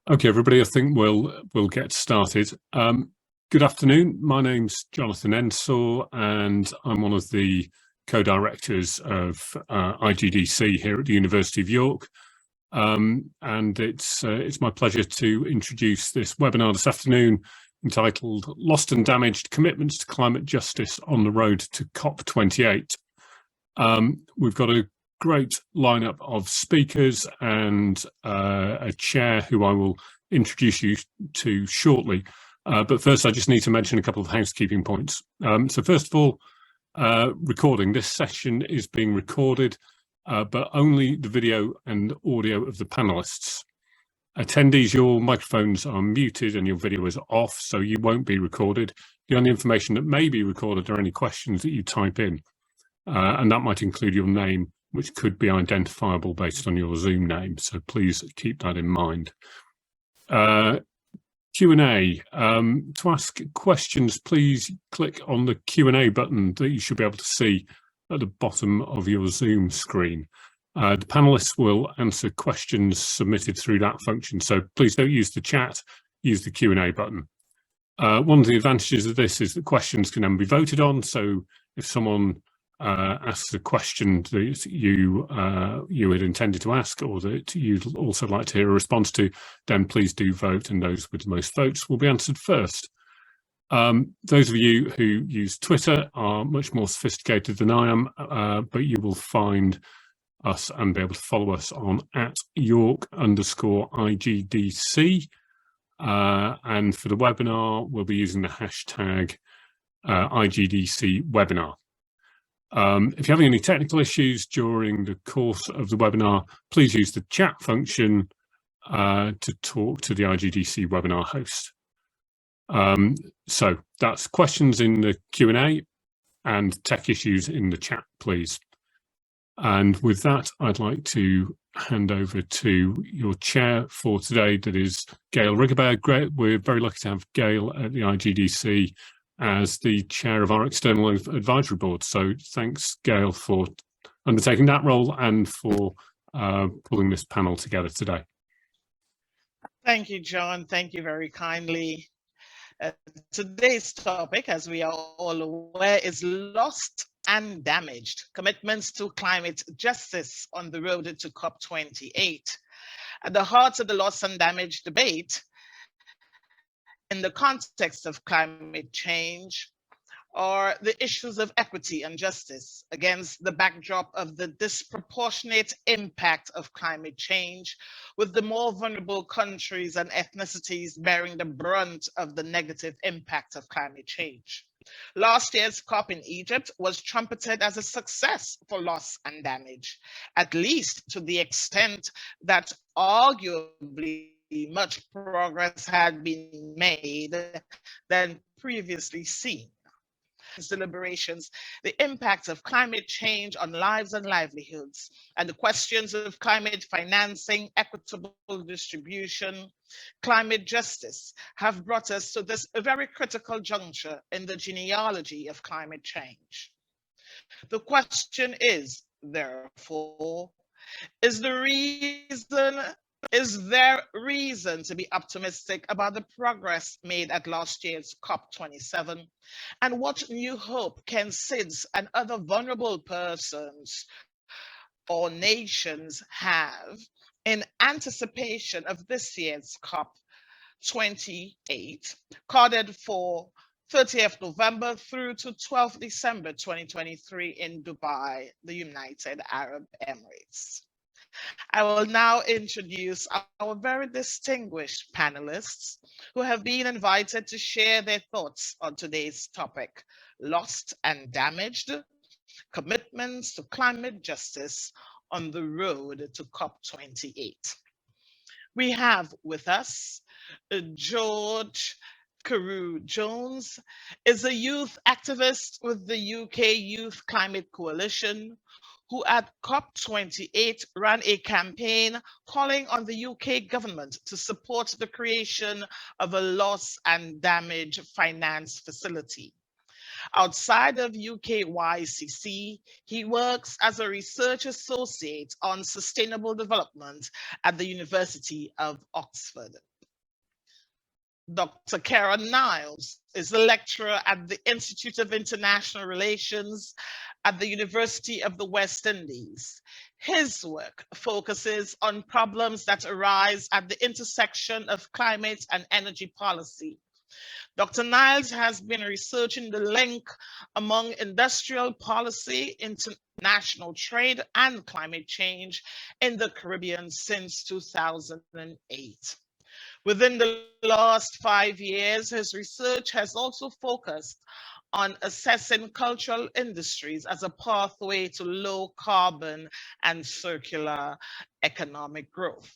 Okay, everybody, I think we'll get started. Good afternoon. My name's Jonathan Ensor, and I'm one of the co-directors of IGDC here at the University of York. And it's my pleasure to introduce this webinar this afternoon entitled "Lost and Damaged: Commitments to Climate Justice on the Road to COP28." We've got a great lineup of speakers and a chair who I will introduce you to shortly. But first, I just need to mention a couple of housekeeping points. So first of all, recording. This session is being recorded, but only the video and audio of the panelists. Attendees, your microphones are muted and your video is off, so you won't be recorded. The only information that may be recorded are any questions that you type in, and that might include your name, which could be identifiable based on your Zoom name. So please keep that in mind. Q&A. To ask questions, please click on the Q&A button that you should be able to see at the bottom of your Zoom screen. The panelists will answer questions submitted through that function. So please don't use the chat, use the Q&A button. One of the advantages of this is that questions can then be voted on. So if someone asks a question that you had intended to ask, or that you'd also like to hear a response to, then please do vote, and those with the most votes will be answered first. Those of you who use Twitter are much more sophisticated than I am, but you will find us and be able to follow us on @York_IGDC. And for the webinar, we'll be using the hashtag IGDC webinar. If you're having any technical issues during the course of the webinar, please use the chat function to talk to the IGDC webinar host. So that's questions in the Q&A and tech issues in the chat, please. And with that, I'd like to hand over to your chair for today, that is Gail Riggerberg. We're very lucky to have Gail at the IGDC as the chair of our external advisory board. So thanks, Gail, for undertaking that role and for pulling this panel together today. Thank you, John. Thank you very kindly. Today's topic, as we are all aware, is lost and damaged: commitments to climate justice on the road to COP28. At the heart of the lost and damaged debate in the context of climate change are the issues of equity and justice against the backdrop of the disproportionate impact of climate change, with the more vulnerable countries and ethnicities bearing the brunt of the negative impact of climate change. Last year's COP in Egypt was trumpeted as a success for loss and damage, at least to the extent that arguably much progress had been made than previously seen. Deliberations, the impact of climate change on lives and livelihoods, and the questions of climate financing, equitable distribution, climate justice have brought us to this very critical juncture in the genealogy of climate change. The question is, therefore, is there reason to be optimistic about the progress made at last year's COP27? And what new hope can SIDS and other vulnerable persons or nations have in anticipation of this year's COP28, carded for 30th November through to 12th December 2023 in Dubai, the United Arab Emirates? I will now introduce our very distinguished panelists who have been invited to share their thoughts on today's topic: lost and damaged, commitments to climate justice on the road to COP28. We have with us George Carew-Jones, is a youth activist with the UK Youth Climate Coalition, who at COP28 ran a campaign calling on the UK government to support the creation of a loss and damage finance facility. Outside of UKYCC, he works as a research associate on sustainable development at the University of Oxford. Dr. Karen Niles is a lecturer at the Institute of International Relations at the University of the West Indies. His work focuses on problems that arise at the intersection of climate and energy policy. Dr. Niles has been researching the link among industrial policy, international trade, and climate change in the Caribbean since 2008. Within the last 5 years, his research has also focused on assessing cultural industries as a pathway to low carbon and circular economic growth.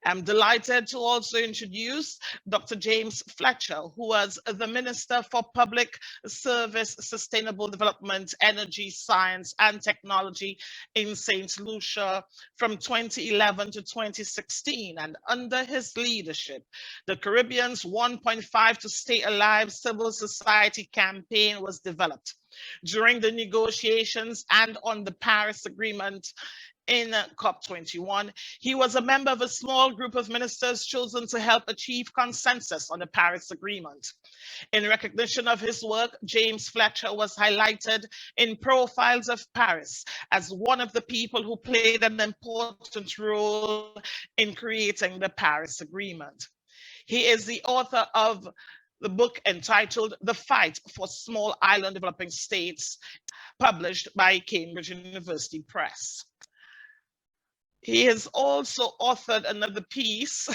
I'm delighted to also introduce Dr. James Fletcher, who was the Minister for Public Service, Sustainable Development, Energy, Science and Technology in St. Lucia from 2011 to 2016. And under his leadership, the Caribbean's 1.5 to Stay Alive civil society campaign was developed. During the negotiations and on the Paris Agreement, in COP28, he was a member of a small group of ministers chosen to help achieve consensus on the Paris Agreement. In recognition of his work, James Fletcher was highlighted in Profiles of Paris as one of the people who played an important role in creating the Paris Agreement. He is the author of the book entitled The Fight for Small Island Developing States, published by Cambridge University Press. He has also authored another piece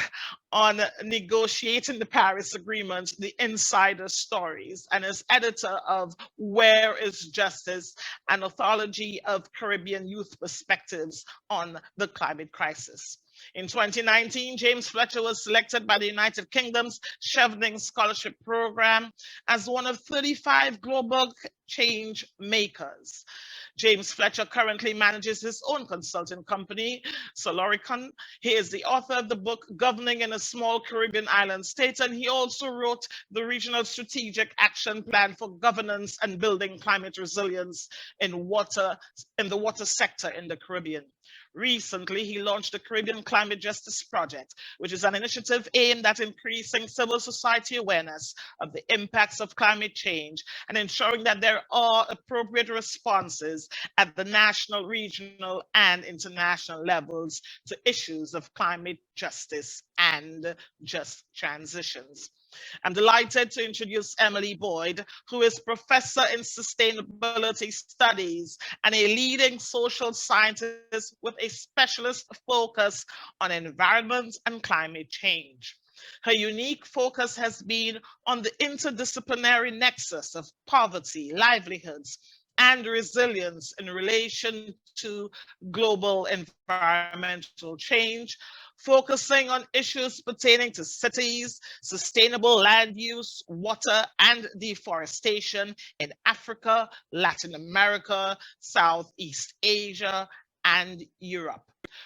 on negotiating the Paris Agreement, The Insider Stories, and is editor of Where is Justice? An anthology of Caribbean youth perspectives on the climate crisis. In 2019, James Fletcher was selected by the United Kingdom's Chevening Scholarship Program as one of 35 global change makers. James Fletcher currently manages his own consulting company, Soloricon. He is the author of the book Governing in a Small Caribbean Island State, and he also wrote the Regional Strategic Action Plan for Governance and Building Climate Resilience in the water sector in the Caribbean. Recently, he launched the Caribbean Climate Justice Project, which is an initiative aimed at increasing civil society awareness of the impacts of climate change and ensuring that there are appropriate responses at the national, regional, and international levels to issues of climate justice and just transitions. I'm delighted to introduce Emily Boyd, who is Professor in Sustainability Studies and a leading social scientist with a specialist focus on environment and climate change. Her unique focus has been on the interdisciplinary nexus of poverty, livelihoods, and resilience in relation to global environmental change, focusing on issues pertaining to cities, sustainable land use, water, and deforestation in Africa, Latin America, Southeast Asia, and Europe.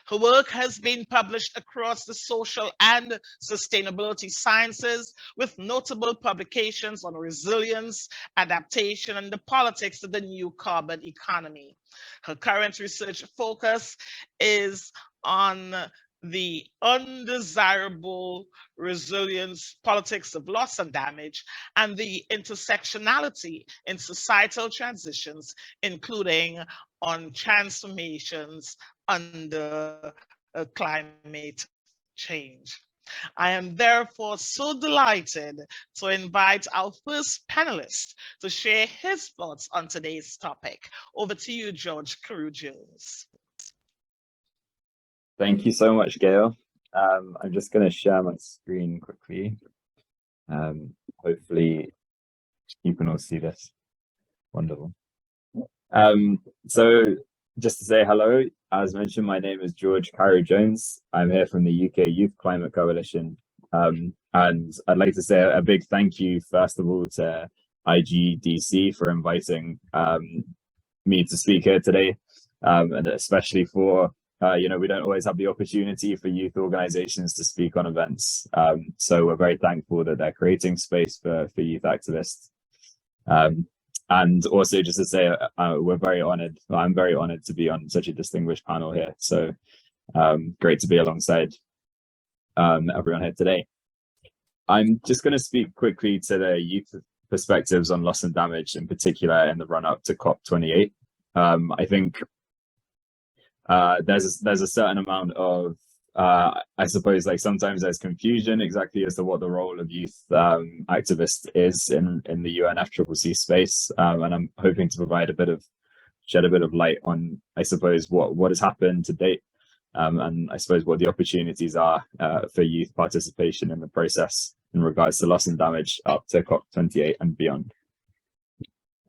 Her work has been published across the social and sustainability sciences, with notable publications on resilience, adaptation, and the politics of the new carbon economy. Her current research focus is on the undesirable resilience politics of loss and damage, and the intersectionality in societal transitions, including on transformations under climate change. I am therefore so delighted to invite our first panelist to share his thoughts on today's topic. Over to you, George Carew-Jones. Thank you so much, Gail. I'm just going to share my screen quickly. Hopefully you can all see this. Wonderful. So just to say hello, as mentioned, my name is George Carew-Jones. I'm here from the UK Youth Climate Coalition. And I'd like to say a big thank you, first of all, to IGDC for inviting me to speak here today, and especially for we don't always have the opportunity for youth organizations to speak on events. So we're very thankful that they're creating space for youth activists. And also just to say, we're very honored. I'm very honored to be on such a distinguished panel here. So great to be alongside everyone here today. I'm just going to speak quickly to the youth perspectives on loss and damage, in particular in the run-up to COP28. I think there's a certain amount of I suppose, like, sometimes there's confusion exactly as to what the role of youth activists is in the UNFCCC space, and I'm hoping to shed a bit of light on, I suppose, what has happened to date, and I suppose what the opportunities are for youth participation in the process in regards to loss and damage up to COP28 and beyond.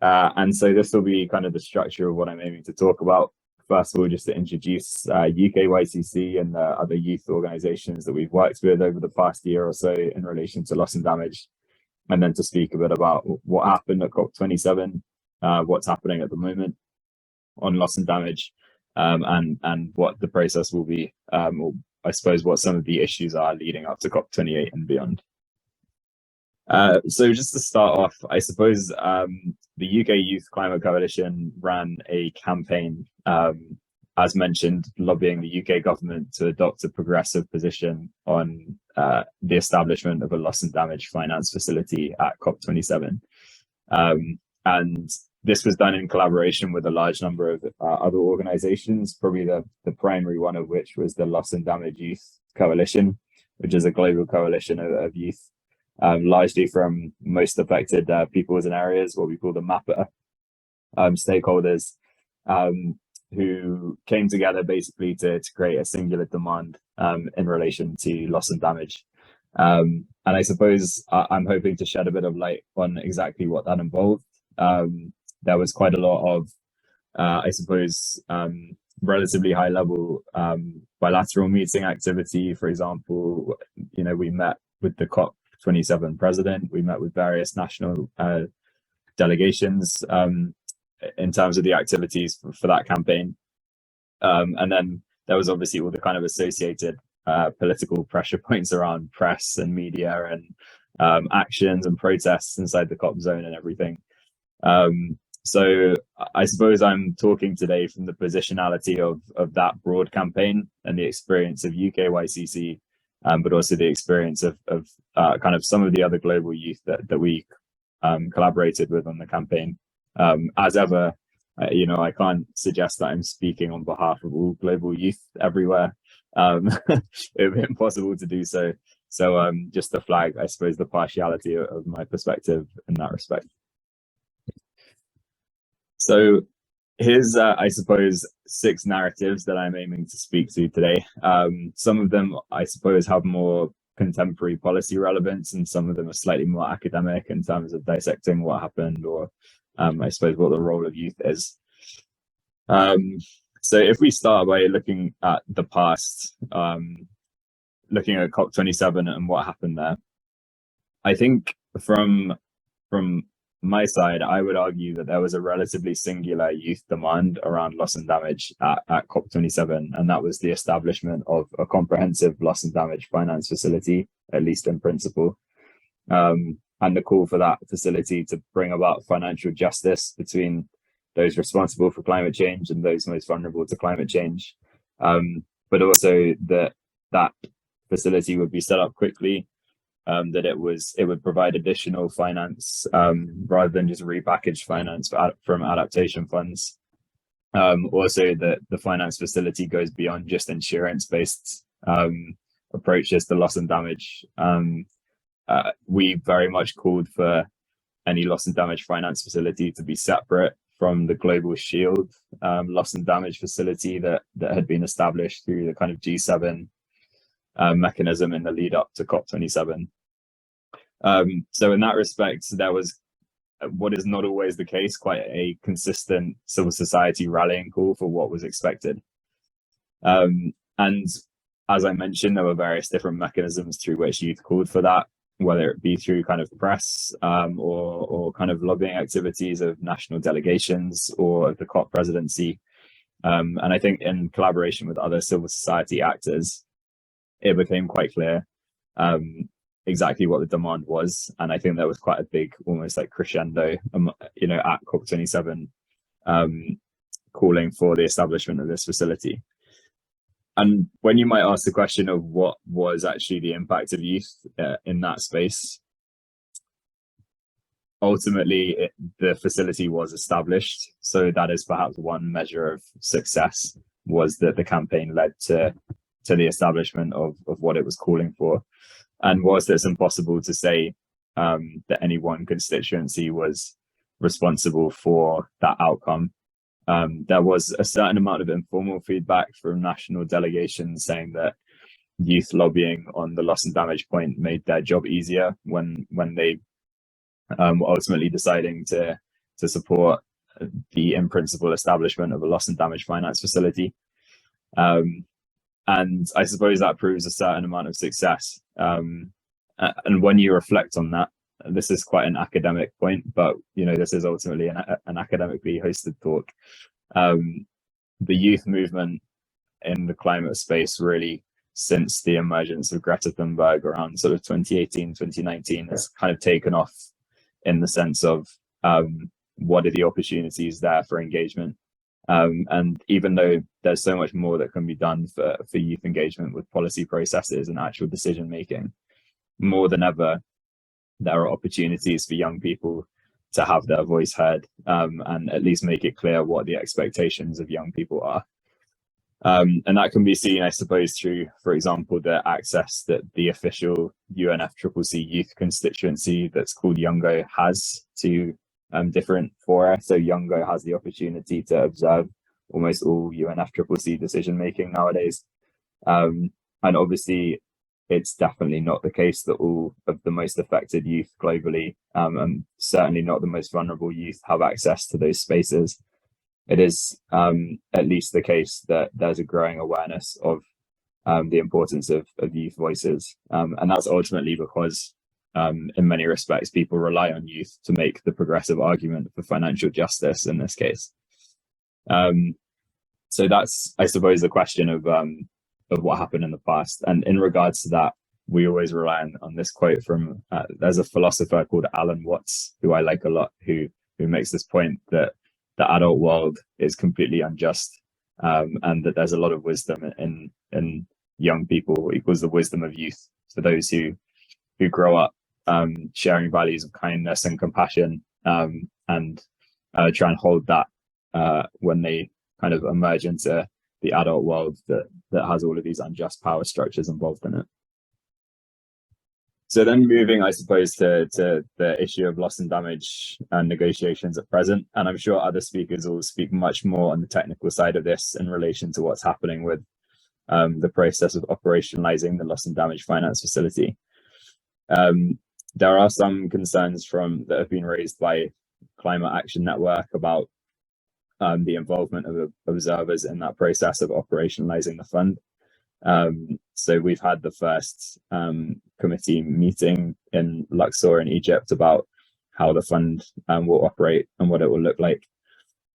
And so this will be kind of the structure of what I'm aiming to talk about. First of all, just to introduce UKYCC and the other youth organisations that we've worked with over the past year or so in relation to loss and damage, and then to speak a bit about what happened at COP27, what's happening at the moment on loss and damage, and what the process will be, or I suppose what some of the issues are leading up to COP28 and beyond. So just to start off, I suppose the UK Youth Climate Coalition ran a campaign, as mentioned, lobbying the UK government to adopt a progressive position on the establishment of a loss and damage finance facility at COP27. And this was done in collaboration with a large number of other organisations, probably the primary one of which was the Loss and Damage Youth Coalition, which is a global coalition of youth, largely from most affected peoples and areas, what we call the MAPA stakeholders, who came together basically to create a singular demand in relation to loss and damage. And I suppose I'm hoping to shed a bit of light on exactly what that involved. There was quite a lot of, I suppose, relatively high level bilateral meeting activity. For example, we met with the COP27 president, we met with various national delegations in terms of the activities for that campaign. And then there was obviously all the kind of associated political pressure points around press and media and actions and protests inside the COP zone and everything. So I suppose I'm talking today from the positionality of that broad campaign and the experience of UKYCC, but also the experience of kind of some of the other global youth that we collaborated with on the campaign. As ever, I can't suggest that I'm speaking on behalf of all global youth everywhere. It would be impossible to do so. So just to flag, I suppose, the partiality of my perspective in that respect. So here's, I suppose, 6 narratives that I'm aiming to speak to today. Some of them, I suppose, have more contemporary policy relevance, and some of them are slightly more academic in terms of dissecting what happened, or I suppose what the role of youth is. So if we start by looking at the past, looking at COP27 and what happened there, I think from my side, I would argue that there was a relatively singular youth demand around loss and damage at COP27, and that was the establishment of a comprehensive loss and damage finance facility, at least in principle, and the call for that facility to bring about financial justice between those responsible for climate change and those most vulnerable to climate change, but also that facility would be set up quickly, that it would provide additional finance rather than just repackaged finance from adaptation funds. Also, that the finance facility goes beyond just insurance-based approaches to loss and damage. We very much called for any loss and damage finance facility to be separate from the Global Shield loss and damage facility that had been established through the kind of G7 mechanism in the lead up to COP27. So in that respect, there was what is not always the case, quite a consistent civil society rallying call for what was expected. And as I mentioned, there were various different mechanisms through which youth called for that, whether it be through kind of press or kind of lobbying activities of national delegations or the COP presidency. And I think in collaboration with other civil society actors, it became quite clear exactly what the demand was. And I think there was quite a big, almost like crescendo, at COP27, calling for the establishment of this facility. And when you might ask the question of what was actually the impact of youth in that space, ultimately the facility was established. So that is perhaps one measure of success, was that the campaign led to the establishment of what it was calling for. And whilst it's impossible to say that any one constituency was responsible for that outcome, there was a certain amount of informal feedback from national delegations saying that youth lobbying on the loss and damage point made their job easier when they were ultimately deciding to support the in principle establishment of a loss and damage finance facility. And I suppose that proves a certain amount of success. And when you reflect on that, this is quite an academic point, but this is ultimately an academically hosted talk. The youth movement in the climate space, really, since the emergence of Greta Thunberg around sort of 2018, 2019, has kind of taken off in the sense of what are the opportunities there for engagement. And even though there's so much more that can be done for youth engagement with policy processes and actual decision making, more than ever, there are opportunities for young people to have their voice heard, and at least make it clear what the expectations of young people are. And that can be seen, I suppose, through, for example, the access that the official UNFCCC youth constituency that's called Youngo has to different fora. So Youngo has the opportunity to observe almost all UNFCCC decision making nowadays. And obviously, it's definitely not the case that all of the most affected youth globally, and certainly not the most vulnerable youth, have access to those spaces. It is at least the case that there's a growing awareness of the importance of youth voices. And that's ultimately because in many respects, people rely on youth to make the progressive argument for financial justice in this case. So that's, I suppose, the question of what happened in the past. And in regards to that, we always rely on this quote from, there's a philosopher called Alan Watts, who I like a lot, who makes this point that the adult world is completely unjust, and that there's a lot of wisdom in young people, equals the wisdom of youth, for those who grow up sharing values of kindness and compassion, and try and hold that when they kind of emerge into the adult world that has all of these unjust power structures involved in it. So then moving, I suppose, to the issue of loss and damage and negotiations at present, and I'm sure other speakers will speak much more on the technical side of this in relation to what's happening with the process of operationalizing the loss and damage finance facility. There are some concerns that have been raised by Climate Action Network about the involvement of observers in that process of operationalizing the fund. So we've had the first committee meeting in Luxor in Egypt about how the fund will operate and what it will look like.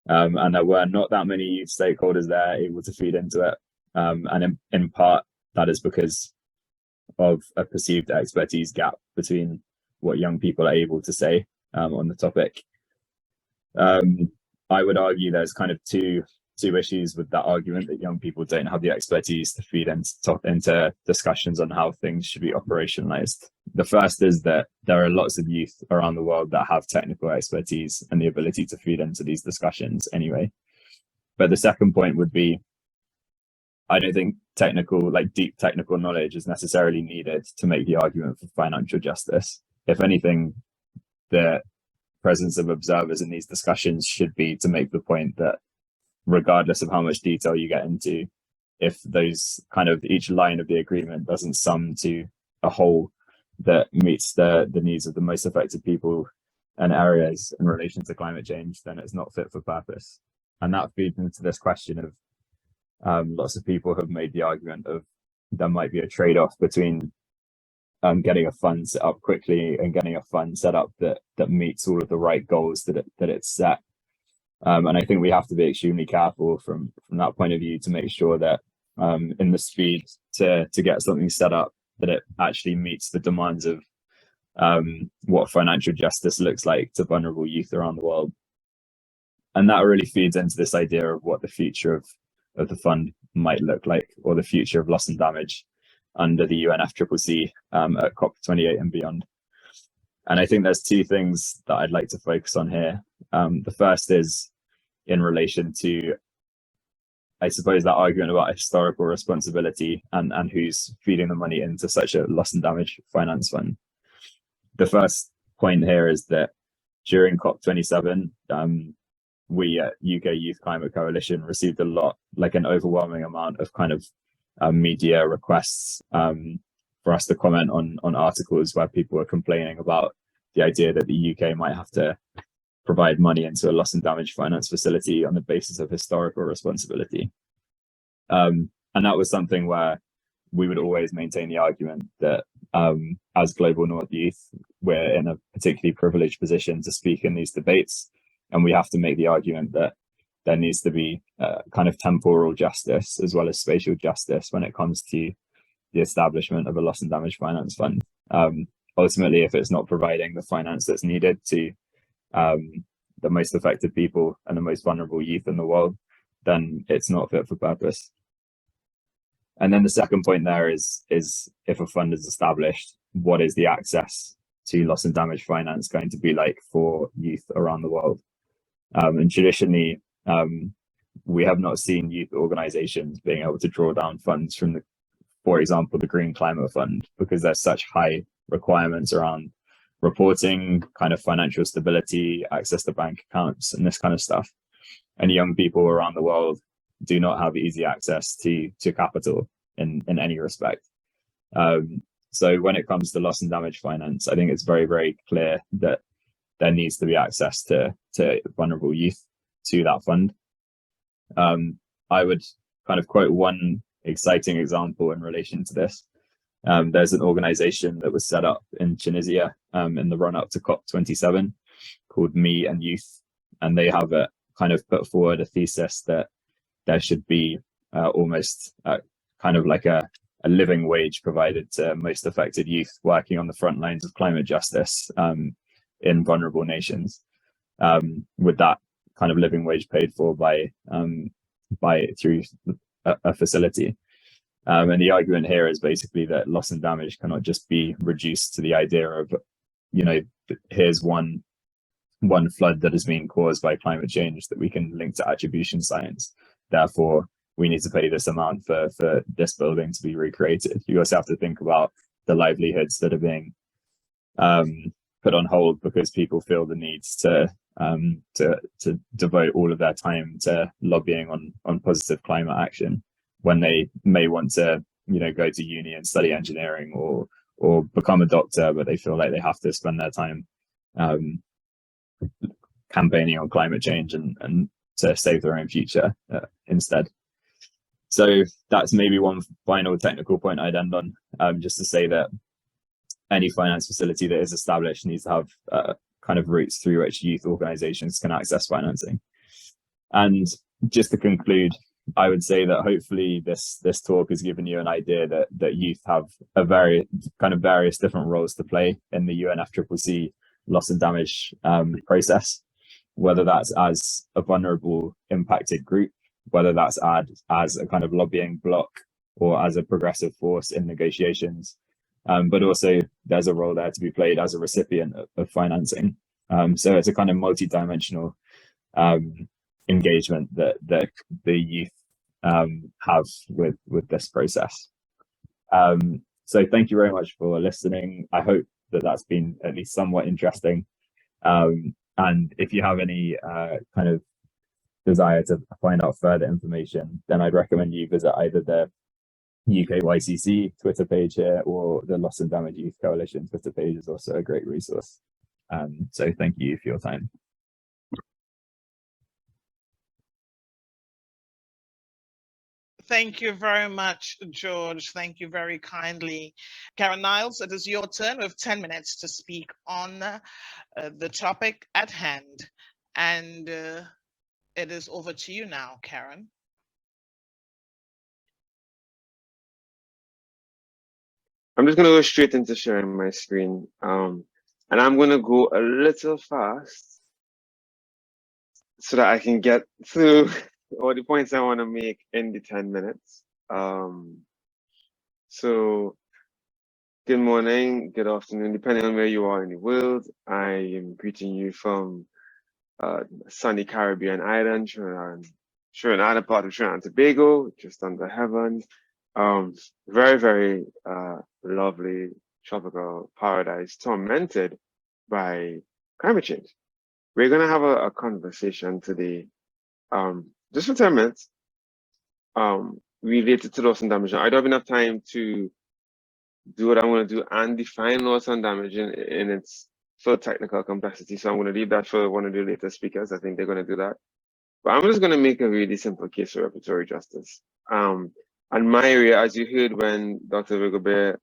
And there were not that many youth stakeholders there able to feed into it. And in part, that is because of a perceived expertise gap between what young people are able to say on the topic. I would argue there's kind of two issues with that argument, that young people don't have the expertise to feed into discussions on how things should be operationalized. The first is that there are lots of youth around the world that have technical expertise and the ability to feed into these discussions anyway. But the second point would be, I don't think deep technical knowledge is necessarily needed to make the argument for financial justice. If anything, the presence of observers in these discussions should be to make the point that regardless of how much detail you get into, if those kind of each line of the agreement doesn't sum to a whole that meets the needs of the most affected people and areas in relation to climate change, then it's not fit for purpose. And that feeds into this question of lots of people have made the argument of there might be a trade-off between getting a fund set up quickly and getting a fund set up that meets all of the right goals that it's set. And I think we have to be extremely careful from that point of view to make sure that in the speed to get something set up, that it actually meets the demands of what financial justice looks like to vulnerable youth around the world. And that really feeds into this idea of what the future of the fund might look like, or the future of loss and damage under the UNFCCC at COP28 and beyond. And I think there's two things that I'd like to focus on here. The first is in relation to, I suppose, that argument about historical responsibility and who's feeding the money into such a loss and damage finance fund. The first point here is that during COP27, we at UK Youth Climate Coalition received a lot, like an overwhelming amount of kind of media requests for us to comment on articles where people were complaining about the idea that the UK might have to provide money into a loss and damage finance facility on the basis of historical responsibility. And that was something where we would always maintain the argument that as Global North Youth, we're in a particularly privileged position to speak in these debates. And we have to make the argument that there needs to be kind of temporal justice as well as spatial justice when it comes to the establishment of a loss and damage finance fund. Ultimately, if it's not providing the finance that's needed to the most affected people and the most vulnerable youth in the world, then it's not fit for purpose. And then the second point there is if a fund is established, what is the access to loss and damage finance going to be like for youth around the world? And traditionally, we have not seen youth organizations being able to draw down funds from the, for example, the Green Climate Fund, because there's such high requirements around reporting, kind of financial stability, access to bank accounts, and this kind of stuff. And young people around the world do not have easy access to capital in any respect. So when it comes to loss and damage finance, I think it's very, very clear that there needs to be access to vulnerable youth to that fund. I would kind of quote one exciting example in relation to this. There's an organization that was set up in Tunisia in the run up to COP27 called Me and Youth. And they have kind of put forward a thesis that there should be almost kind of like a living wage provided to most affected youth working on the front lines of climate justice in vulnerable nations, with that kind of living wage paid for by through a facility. And the argument here is basically that loss and damage cannot just be reduced to the idea of, you know, here's one flood that is being caused by climate change that we can link to attribution science. Therefore, we need to pay this amount for this building to be recreated. You also have to think about the livelihoods that are being put on hold because people feel the need to devote all of their time to lobbying on positive climate action when they may want to, you know, go to uni and study engineering or become a doctor, but they feel like they have to spend their time campaigning on climate change and to save their own future instead. So that's maybe one final technical point I'd end on, just to say that any finance facility that is established needs to have kind of routes through which youth organizations can access financing. And just to conclude, I would say that hopefully this talk has given you an idea that youth have a various different roles to play in the UNFCCC loss and damage process, whether that's as a vulnerable impacted group, whether that's as a kind of lobbying bloc or as a progressive force in negotiations. But also there's a role there to be played as a recipient of financing. So it's a kind of multi-dimensional engagement that the youth have with this process. So thank you very much for listening. I hope that that's been at least somewhat interesting. And if you have any kind of desire to find out further information, then I'd recommend you visit either the UKYCC Twitter page here or the Loss and Damage Youth Coalition Twitter page is also a great resource. So thank you for your time. Thank you very much, George. Thank you very kindly. Karen Niles, it is your turn. We have 10 minutes to speak on the topic at hand. And it is over to you now, Karen. I'm just going to go straight into sharing my screen. And I'm going to go a little fast so that I can get through or the points I want to make in the 10 minutes. So good morning, good afternoon, depending on where you are in the world. I am greeting you from sunny Caribbean island, Trinidad, part of Trinidad and Tobago, just under heaven. Very, very lovely tropical paradise, tormented by climate change. We're gonna have a conversation today, just for 10 minutes, related to loss and damage. I don't have enough time to do what I'm going to do and define loss and damage in its full technical complexity. So I'm going to leave that for one of the later speakers. I think they're going to do that. But I'm just going to make a really simple case for repertory justice. And my area, as you heard when Dr. Rigobert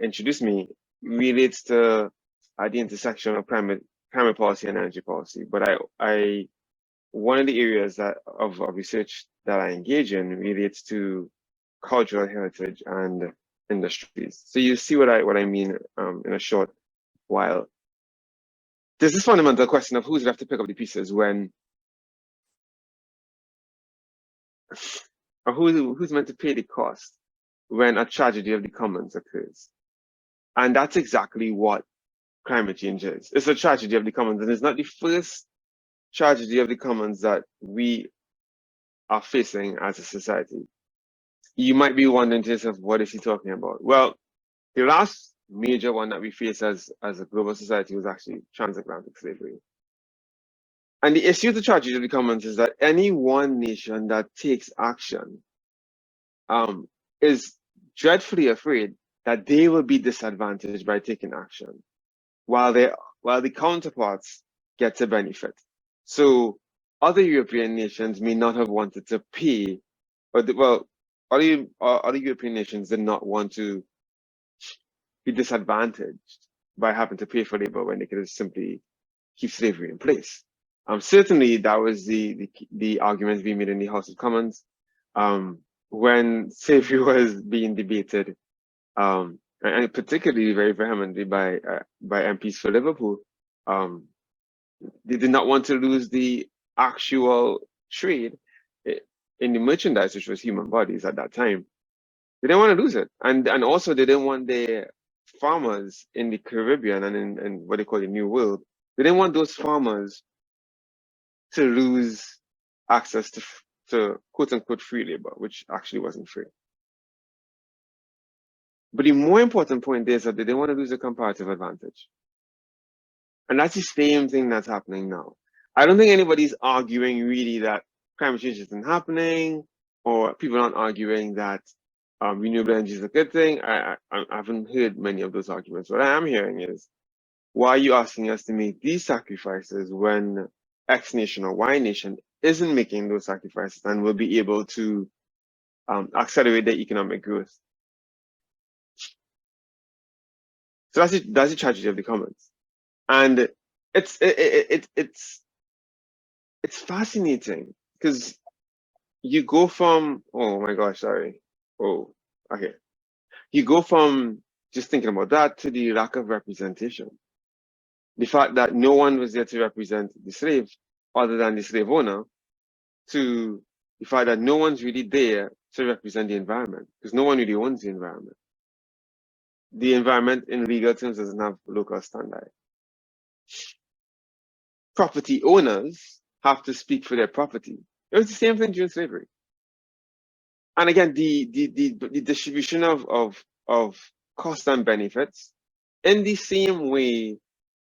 introduced me, relates to the intersection of climate policy and energy policy. But one of the areas of research that I engage in relates to cultural heritage and industries. So you see what I mean in a short while. There's this fundamental question of who's left to pick up the pieces when, or who's meant to pay the cost when a tragedy of the commons occurs. And that's exactly what climate change is. It's a tragedy of the commons, and it's not the first tragedy of the commons that we are facing as a society. You might be wondering to yourself, what is he talking about? Well, the last major one that we face as a global society was actually transatlantic slavery. And the issue of the tragedy of the commons is that any one nation that takes action is dreadfully afraid that they will be disadvantaged by taking action, while the counterparts get to benefit. So other European nations may not have wanted to pay, other European nations did not want to be disadvantaged by having to pay for labor when they could simply keep slavery in place. Certainly, that was the argument being made in the House of Commons when slavery was being debated, and particularly very vehemently by MPs for Liverpool. They did not want to lose the actual trade in the merchandise, which was human bodies at that time. They didn't want to lose it, and also they didn't want their farmers in the Caribbean and in what they call the New World. They didn't want those farmers to lose access to quote unquote free labor, which actually wasn't free. But the more important point is that they didn't want to lose a comparative advantage. And that's the same thing that's happening now. I don't think anybody's arguing really that climate change isn't happening, or people aren't arguing that renewable energy is a good thing. I haven't heard many of those arguments. What I am hearing is, why are you asking us to make these sacrifices when X nation or Y nation isn't making those sacrifices and will be able to accelerate their economic growth? So that's the tragedy of the commons, and it's fascinating because you go from, oh my gosh, sorry, oh okay, you go from just thinking about that to the lack of representation. The fact that no one was there to represent the slave other than the slave owner, to the fact that no one's really there to represent the environment, because no one really owns the environment. The environment in legal terms doesn't have local standard. Property owners have to speak for their property. It was the same thing during slavery. And again, the distribution of costs and benefits in the same way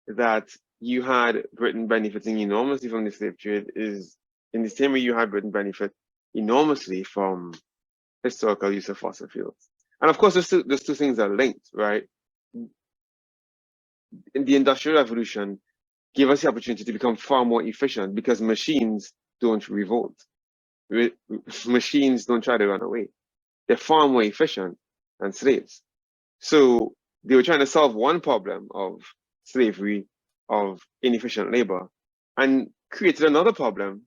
that you had Britain benefiting enormously from the slave trade is in the same way you had Britain benefit enormously from historical use of fossil fuels. And of course, those two things are linked, right? In the Industrial Revolution, gave us the opportunity to become far more efficient because machines don't revolt. Machines don't try to run away. They're far more efficient than slaves. So they were trying to solve one problem of slavery, of inefficient labor, and created another problem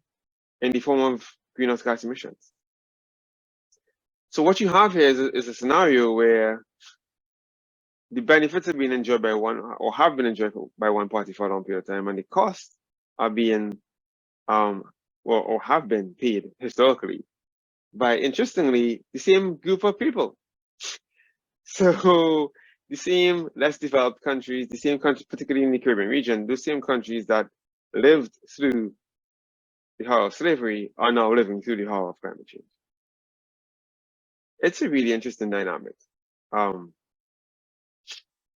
in the form of greenhouse gas emissions. So what you have here is a scenario where the benefits are being enjoyed by one, or have been enjoyed by one party for a long period of time, and the costs are being or have been paid historically by, interestingly, the same group of people. So the same less developed countries, the same countries, particularly in the Caribbean region, those same countries that lived through the horror of slavery are now living through the horror of climate change. It's a really interesting dynamic.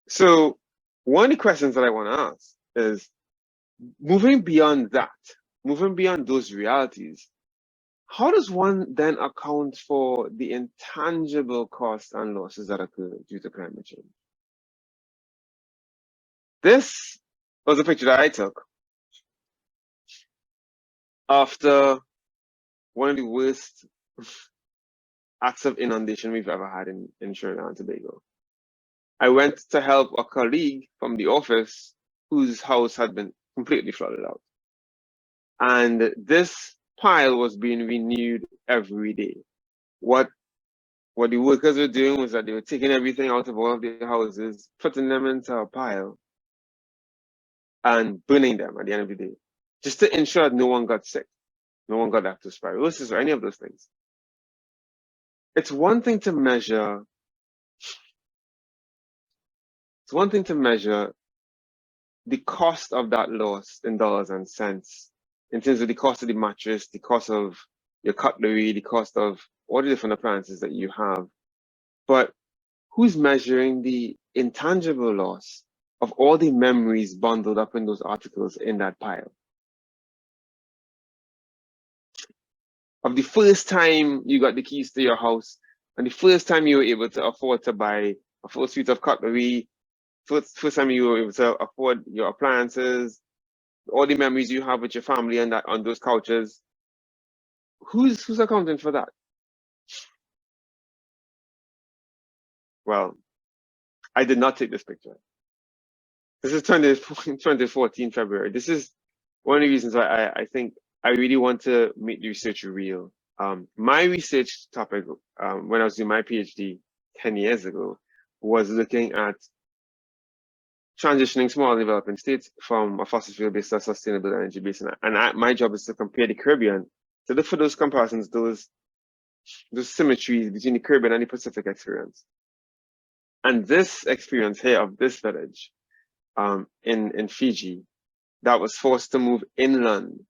So one of the questions that I want to ask is, moving beyond that, moving beyond those realities, how does one then account for the intangible costs and losses that occur due to climate change? This was a picture that I took after one of the worst acts of inundation we've ever had in Trinidad and Tobago. I went to help a colleague from the office whose house had been completely flooded out. And this pile was being renewed every day. What the workers were doing was that they were taking everything out of all of their houses, putting them into a pile, and burning them at the end of the day, just to ensure that no one got sick, no one got leptospirosis or any of those things. It's one thing to measure. It's one thing to measure the cost of that loss in dollars and cents, in terms of the cost of the mattress, the cost of your cutlery, the cost of all the different appliances that you have. But who's measuring the intangible loss of all the memories bundled up in those articles in that pile? Of the first time you got the keys to your house, and the first time you were able to afford to buy a full suite of cutlery, first time you were able to afford your appliances, all the memories you have with your family and that on those couches. Who's accounting for that? Well, I did not take this picture. This is 2014 February. This is one of the reasons why I think I really want to make the research real. My research topic when I was doing my PhD 10 years ago was looking at transitioning small developing states from a fossil fuel based to a sustainable energy base. And my job is to compare the Caribbean, to look for those comparisons, those symmetries between the Caribbean and the Pacific experience. And this experience here of this village in Fiji that was forced to move inland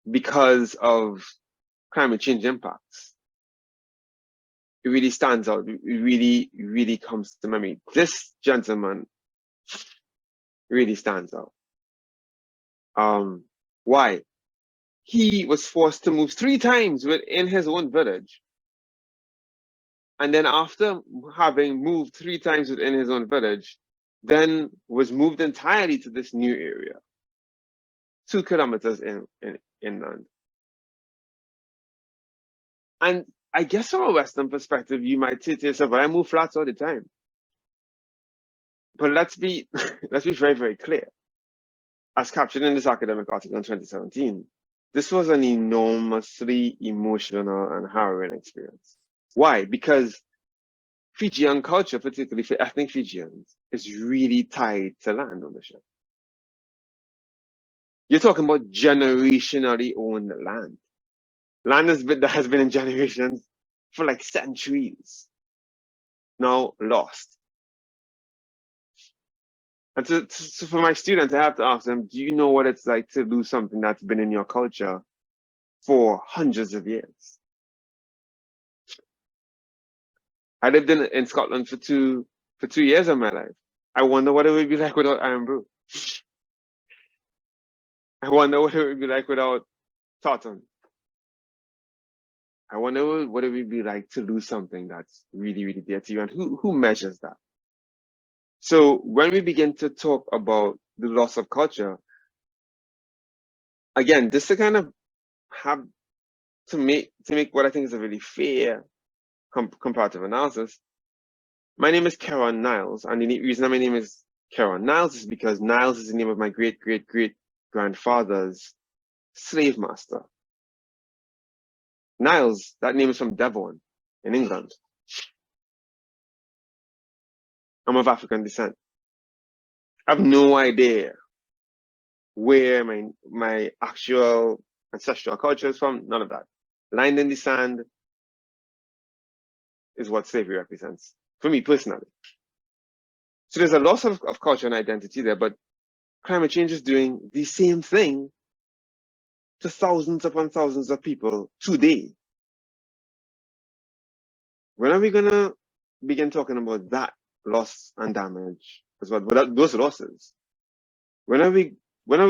because of climate change impacts, it really stands out. It really comes to memory. This gentleman really stands out. Why? He was forced to move 3 times within his own village. And then after having moved 3 times within his own village, then was moved entirely to this new area, 2 kilometers inland. And I guess from a Western perspective, you might say to yourself, well, I move flats all the time. But let's be very, very clear. As captured in this academic article in 2017, this was an enormously emotional and harrowing experience. Why? Because Fijian culture, particularly for ethnic Fijians, is really tied to land ownership. You're talking about generationally owned land. Land that has been in generations for like centuries, now lost. And so for my students, I have to ask them, do you know what it's like to lose something that's been in your culture for hundreds of years? I lived in Scotland for two years of my life. I wonder what it would be like without Iron Brew. I wonder what it would be like without Totten. I wonder what it would be like to lose something that's really, really dear to you, and who measures that? So when we begin to talk about the loss of culture, again, just to kind of have to make what I think is a really fair comparative analysis. My name is Karen Niles, and the reason my name is Karen Niles is because Niles is the name of my great grandfather's slave master. Niles, that name is from Devon in England. I'm of African descent. I have no idea where my actual ancestral culture is from, none of that. Line in the sand is what slavery represents, for me personally. So there's a loss of culture and identity there, but climate change is doing the same thing to thousands upon thousands of people today. When are we gonna begin talking about that loss and damage as well? But those losses. When are we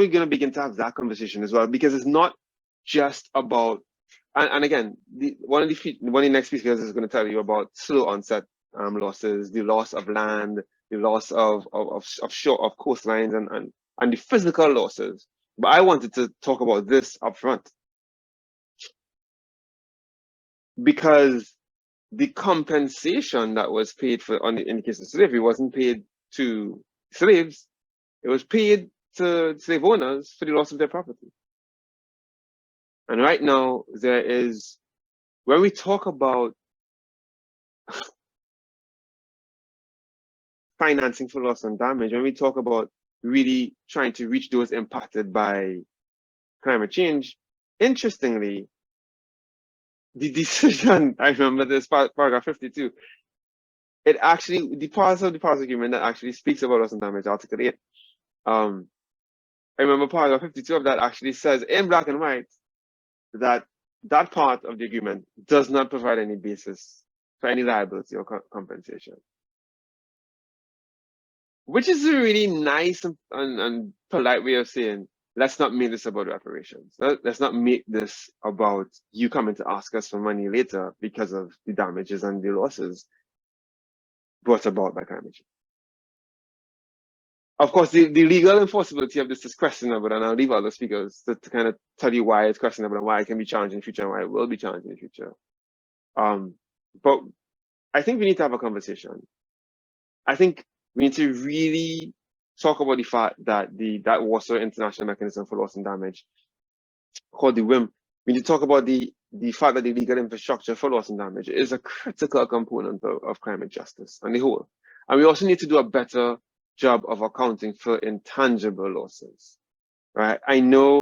gonna begin to have that conversation as well? Because it's not just about, and again, one of the next speakers is going to tell you about slow onset losses, the loss of land, the loss of coastlines, and the physical losses. But I wanted to talk about this up front because the compensation that was paid for in the case of slavery wasn't paid to slaves; it was paid to slave owners for the loss of their property. And right now, there is, when we talk about financing for loss and damage, when we talk about really trying to reach those impacted by climate change, interestingly, the decision, I remember this paragraph 52, it actually, the part of the Paris Agreement that actually speaks about loss and damage, Article 8, I remember paragraph 52 of that actually says in black and white that that part of the agreement does not provide any basis for any liability or compensation. Which is a really nice and polite way of saying, let's not make this about reparations. Let's not make this about you coming to ask us for money later because of the damages and the losses brought about by climate change. Of course, the legal enforceability of this is questionable, and I'll leave other speakers to kind of tell you why it's questionable and why it can be challenged in the future and why it will be challenged in the future. But I think we need to have a conversation. I think we need to really talk about the fact that that Warsaw International Mechanism for Loss and Damage, called the WIM, we need to talk about the fact that the legal infrastructure for loss and damage is a critical component of climate justice and the whole. And we also need to do a better job of accounting for intangible losses, right? I know,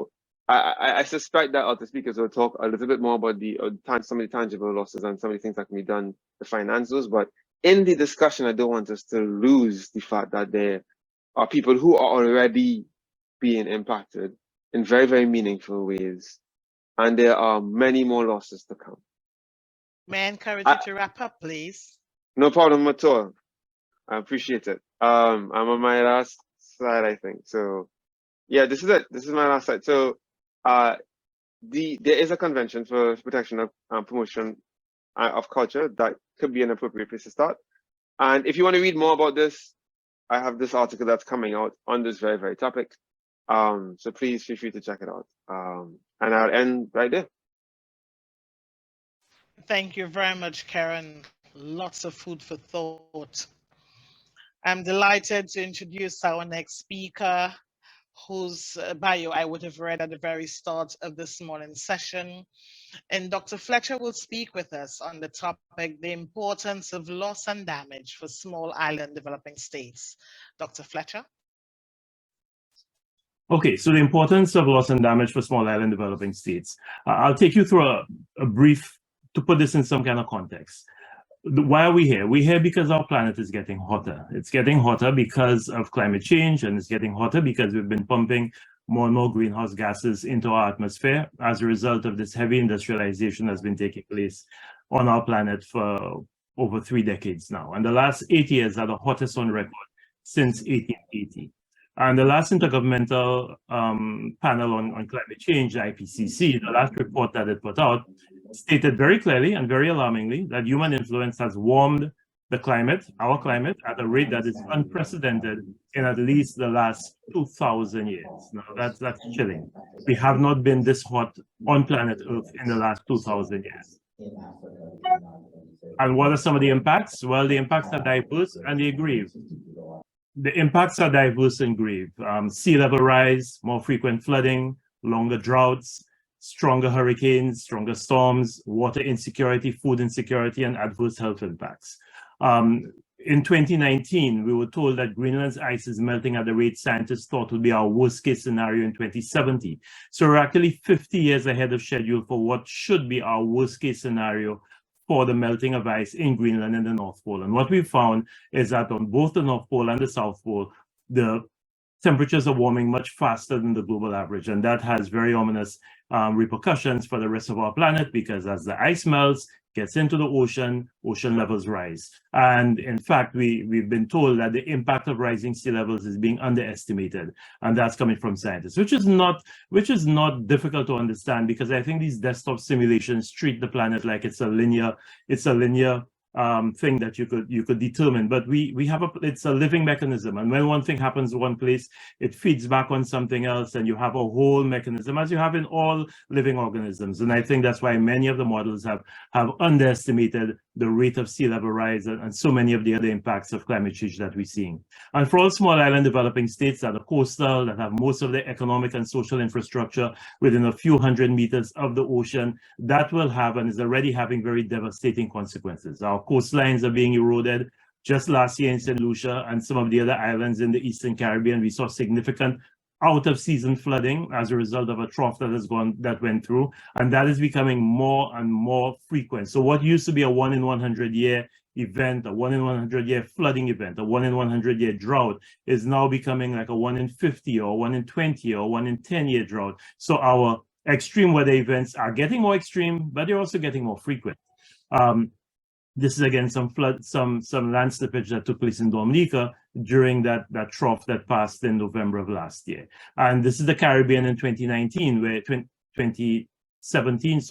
I suspect that other speakers will talk a little bit more about some of the tangible losses and some of the things that can be done to finance those, but in the discussion, I don't want us to lose the fact that there are people who are already being impacted in very, very meaningful ways. And there are many more losses to come. May I encourage you to wrap up, please? No problem at all. I appreciate it. I'm on my last slide, I think. So yeah, this is it. This is my last slide. So there is a convention for protection of promotion of culture that could be an appropriate place to start. And if you want to read more about this, I have this article that's coming out on this very, very topic. So please feel free to check it out. And I'll end right there. Thank you very much, Karen. Lots of food for thought. I'm delighted to introduce our next speaker, whose bio I would have read at the very start of this morning's session. And Dr. Fletcher will speak with us on the topic, the importance of loss and damage for small island developing states. Dr. Fletcher? Okay, so the importance of loss and damage for small island developing states. I'll take you through a brief, to put this in some kind of context. Why are we here? We're here because our planet is getting hotter. It's getting hotter because of climate change, and it's getting hotter because we've been pumping more and more greenhouse gases into our atmosphere as a result of this heavy industrialization that's been taking place on our planet for over 3 decades now. And the last 8 years are the hottest on record since 1880. And the last intergovernmental panel on climate change, the IPCC, the last report that it put out, stated very clearly and very alarmingly that human influence has warmed the climate, our climate, at a rate that is unprecedented in at least the last 2,000 years. Now, that's chilling. We have not been this hot on planet Earth in the last 2,000 years. And what are some of the impacts? Well, the impacts are diverse and they grieve. The impacts are diverse and grave. Sea level rise, more frequent flooding, longer droughts, stronger hurricanes, stronger storms, water insecurity, food insecurity, and adverse health impacts. in 2019, we were told that Greenland's ice is melting at the rate scientists thought would be our worst case scenario in 2070. So we're actually 50 years ahead of schedule for what should be our worst case scenario for the melting of ice in Greenland and the North Pole. And what we found is that on both the North Pole and the South Pole, the temperatures are warming much faster than the global average. And that has very ominous repercussions for the rest of our planet, because as the ice melts, gets into the ocean levels rise. And in fact, we've been told that the impact of rising sea levels is being underestimated. And that's coming from scientists, which is not difficult to understand, because I think these desktop simulations treat the planet like it's a linear thing that you could determine, but it's a living mechanism, and when one thing happens in one place, it feeds back on something else, and you have a whole mechanism, as you have in all living organisms. And I think that's why many of the models have underestimated the rate of sea level rise and so many of the other impacts of climate change that we're seeing. And for all small island developing states that are coastal, that have most of their economic and social infrastructure within a few hundred meters of the ocean, that will have and is already having very devastating consequences. Our coastlines are being eroded. Just last year in St. Lucia and some of the other islands in the Eastern Caribbean, we saw significant out-of-season flooding as a result of a trough that went through, and that is becoming more and more frequent. So what used to be a 1 in 100 year event, a 1 in 100 year flooding event, a 1 in 100 year drought is now becoming like a 1 in 50 or 1 in 20 or 1 in 10 year drought. So our extreme weather events are getting more extreme, but they're also getting more frequent. This is again some land slippage that took place in Dominica during that trough that passed in November of last year. And this is the Caribbean in 2019, 2017,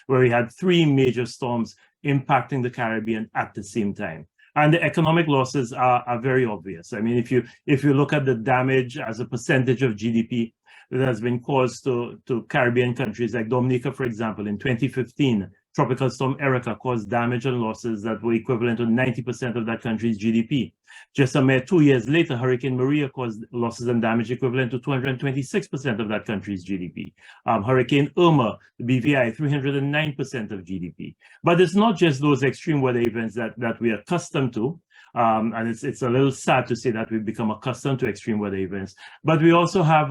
where we had 3 major storms impacting the Caribbean at the same time. And the economic losses are very obvious. I mean, if you look at the damage as a percentage of GDP that has been caused to Caribbean countries like Dominica, for example, in 2015, Tropical Storm Erica caused damage and losses that were equivalent to 90% of that country's GDP. Just a mere 2 years later, Hurricane Maria caused losses and damage equivalent to 226% of that country's GDP. Hurricane Irma, the BVI, 309% of GDP. But it's not just those extreme weather events that we are accustomed to. And it's a little sad to say that we've become accustomed to extreme weather events. But we also have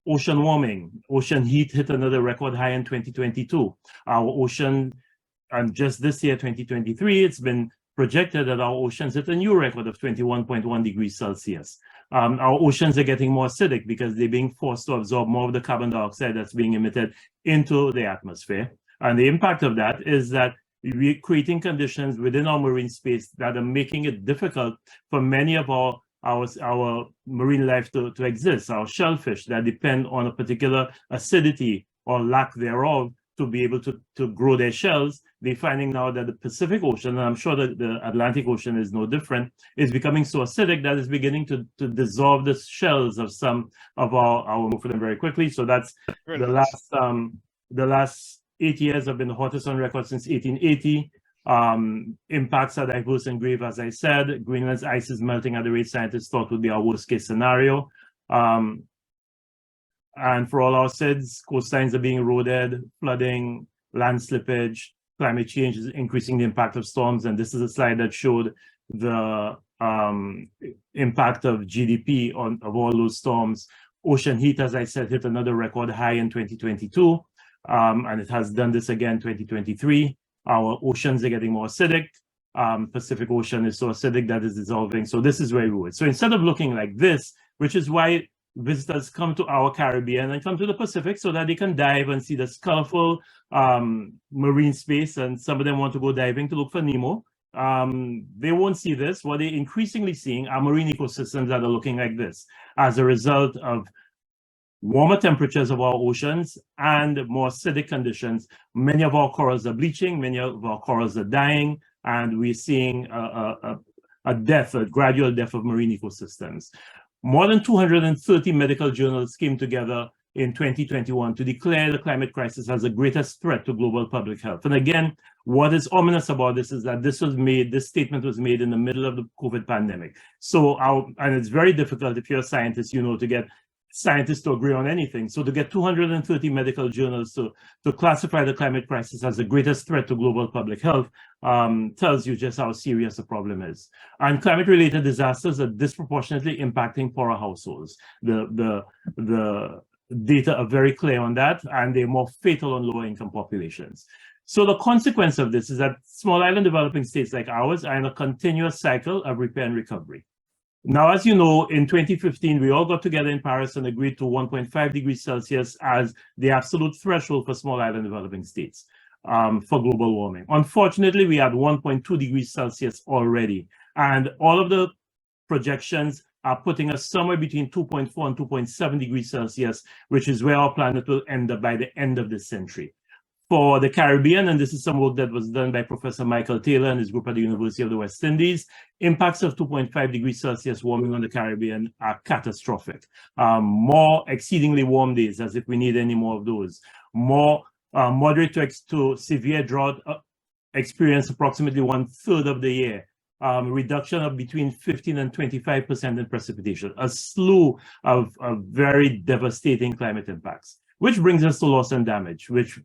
ocean warming. Ocean heat hit another record high in 2022. Our ocean, and just this year, 2023, it's been projected that our oceans hit a new record of 21.1 degrees Celsius. Our oceans are getting more acidic because they're being forced to absorb more of the carbon dioxide that's being emitted into the atmosphere. And the impact of that is that we're creating conditions within our marine space that are making it difficult for many of our marine life to exist. Our shellfish that depend on a particular acidity or lack thereof to be able to grow their shells, they're finding now that the Pacific Ocean, and I'm sure that the Atlantic Ocean is no different, is becoming so acidic that it's beginning to dissolve the shells of some of our move for them very quickly. So that's the last 8 years have been the hottest on record since 1880. Impacts are diverse and grave, as I said. Greenland's ice is melting at the rate scientists thought would be our worst case scenario. And for all our SIDS, coastlines are being eroded, flooding, land slippage, climate change is increasing the impact of storms. And this is a slide that showed the impact of GDP of all those storms. Ocean heat, as I said, hit another record high in 2022. And it has done this again in 2023. Our oceans are getting more acidic. Pacific Ocean is so acidic that it's dissolving. So this is very rude. So instead of looking like this, which is why visitors come to our Caribbean and come to the Pacific so that they can dive and see this colorful marine space, and some of them want to go diving to look for Nemo. They won't see this. What they're increasingly seeing are marine ecosystems that are looking like this as a result of warmer temperatures of our oceans and more acidic conditions. Many of our corals are bleaching, many of our corals are dying, and we're seeing a gradual death of marine ecosystems. More than 230 medical journals came together in 2021 to declare the climate crisis as the greatest threat to global public health. And again, what is ominous about this is that this statement was made in the middle of the COVID pandemic. So, and it's very difficult if you're a scientist, to get scientists to agree on anything. So to get 230 medical journals to classify the climate crisis as the greatest threat to global public health tells you just how serious the problem is. And climate-related disasters are disproportionately impacting poorer households. The data are very clear on that, and they're more fatal on lower income populations. So the consequence of this is that small island developing states like ours are in a continuous cycle of repair and recovery. Now, as you know, in 2015, we all got together in Paris and agreed to 1.5 degrees Celsius as the absolute threshold for small island developing states for global warming. Unfortunately, we had 1.2 degrees Celsius already, and all of the projections are putting us somewhere between 2.4 and 2.7 degrees Celsius, which is where our planet will end up by the end of this century. For the Caribbean, and this is some work that was done by Professor Michael Taylor and his group at the University of the West Indies, impacts of 2.5 degrees Celsius warming on the Caribbean are catastrophic. More exceedingly warm days, as if we need any more of those. More moderate to severe drought experience approximately 1/3 of the year. Reduction of between 15 and 25% in precipitation, a slew of very devastating climate impacts, which brings us to loss and damage, which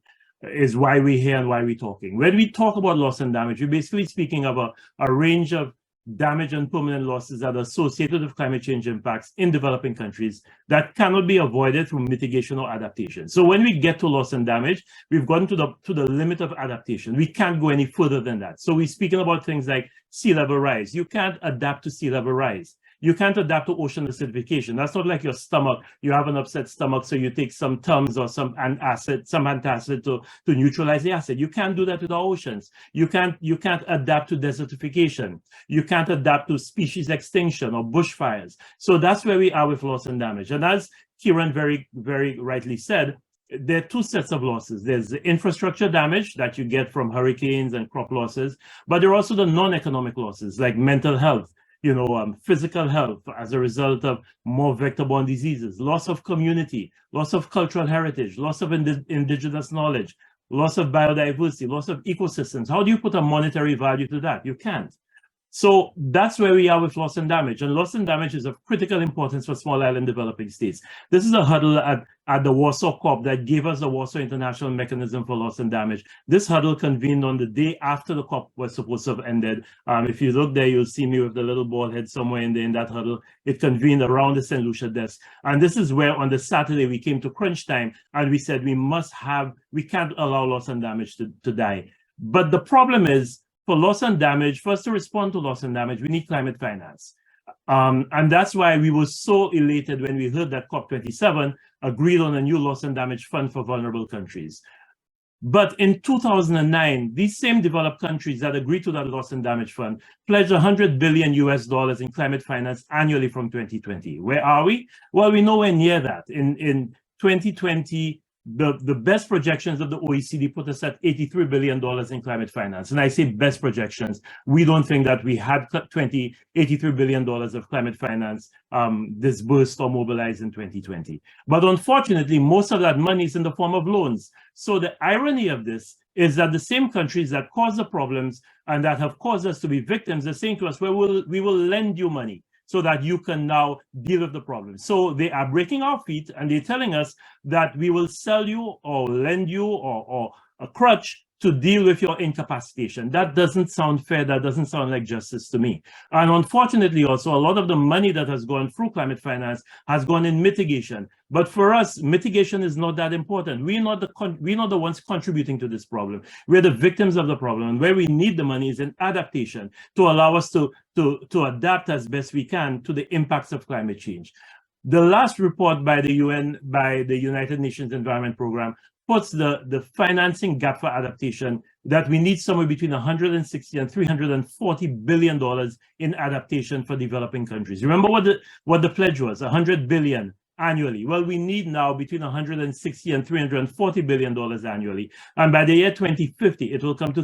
is why we're here and why we're talking. When we talk about loss and damage, we're basically speaking of a range of damage and permanent losses that are associated with climate change impacts in developing countries that cannot be avoided through mitigation or adaptation. So when we get to loss and damage, we've gotten to the limit of adaptation. We can't go any further than that. So we're speaking about things like sea level rise. You can't adapt to sea level rise. You can't adapt to ocean acidification. That's not like your stomach. You have an upset stomach, so you take some Tums or some antacid to neutralize the acid. You can't do that with the oceans. You can't adapt to desertification. You can't adapt to species extinction or bushfires. So that's where we are with loss and damage. And as Kieran very, very rightly said, there are two sets of losses. There's the infrastructure damage that you get from hurricanes and crop losses, but there are also the non-economic losses like mental health, physical health as a result of more vector-borne diseases, loss of community, loss of cultural heritage, loss of indigenous knowledge, loss of biodiversity, loss of ecosystems. How do you put a monetary value to that? You can't. So that's where we are with loss and damage. And loss and damage is of critical importance for small island developing states. This is a huddle at the Warsaw COP that gave us the Warsaw International Mechanism for Loss and Damage. This huddle convened on the day after the COP was supposed to have ended. If you look there, you'll see me with the little ball head somewhere in that huddle. It convened around the St. Lucia desk. And this is where on the Saturday we came to crunch time and we said we can't allow loss and damage to die. But the problem is, for loss and damage, first to respond to loss and damage, we need climate finance. And that's why we were so elated when we heard that COP27 agreed on a new loss and damage fund for vulnerable countries. But in 2009, these same developed countries that agreed to that loss and damage fund pledged $100 billion in climate finance annually from 2020. Where are we? Well, we're nowhere near that. In 2020, the best projections of the OECD put us at $83 billion in climate finance. And I say best projections. We don't think that we had $83 billion of climate finance disbursed or mobilized in 2020. But unfortunately, most of that money is in the form of loans. So the irony of this is that the same countries that cause the problems and that have caused us to be victims are saying to us, well, we will lend you money so that you can now deal with the problem. So they are breaking our feet and they're telling us that we will sell you or lend you or a crutch to deal with your incapacitation. That doesn't sound fair. That doesn't sound like justice to me. And unfortunately, also, a lot of the money that has gone through climate finance has gone in mitigation. But for us, mitigation is not that important. We're not the ones contributing to this problem. We're the victims of the problem. And where we need the money is in adaptation to allow us to adapt as best we can to the impacts of climate change. The last report by the UN, by the United Nations Environment Programme, puts the financing gap for adaptation that we need somewhere between $160 and $340 billion in adaptation for developing countries. Remember what the pledge was, $100 billion annually. Well, we need now between $160 and $340 billion annually. And by the year 2050, it will come to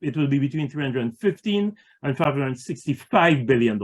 it will be between $315 and $565 billion.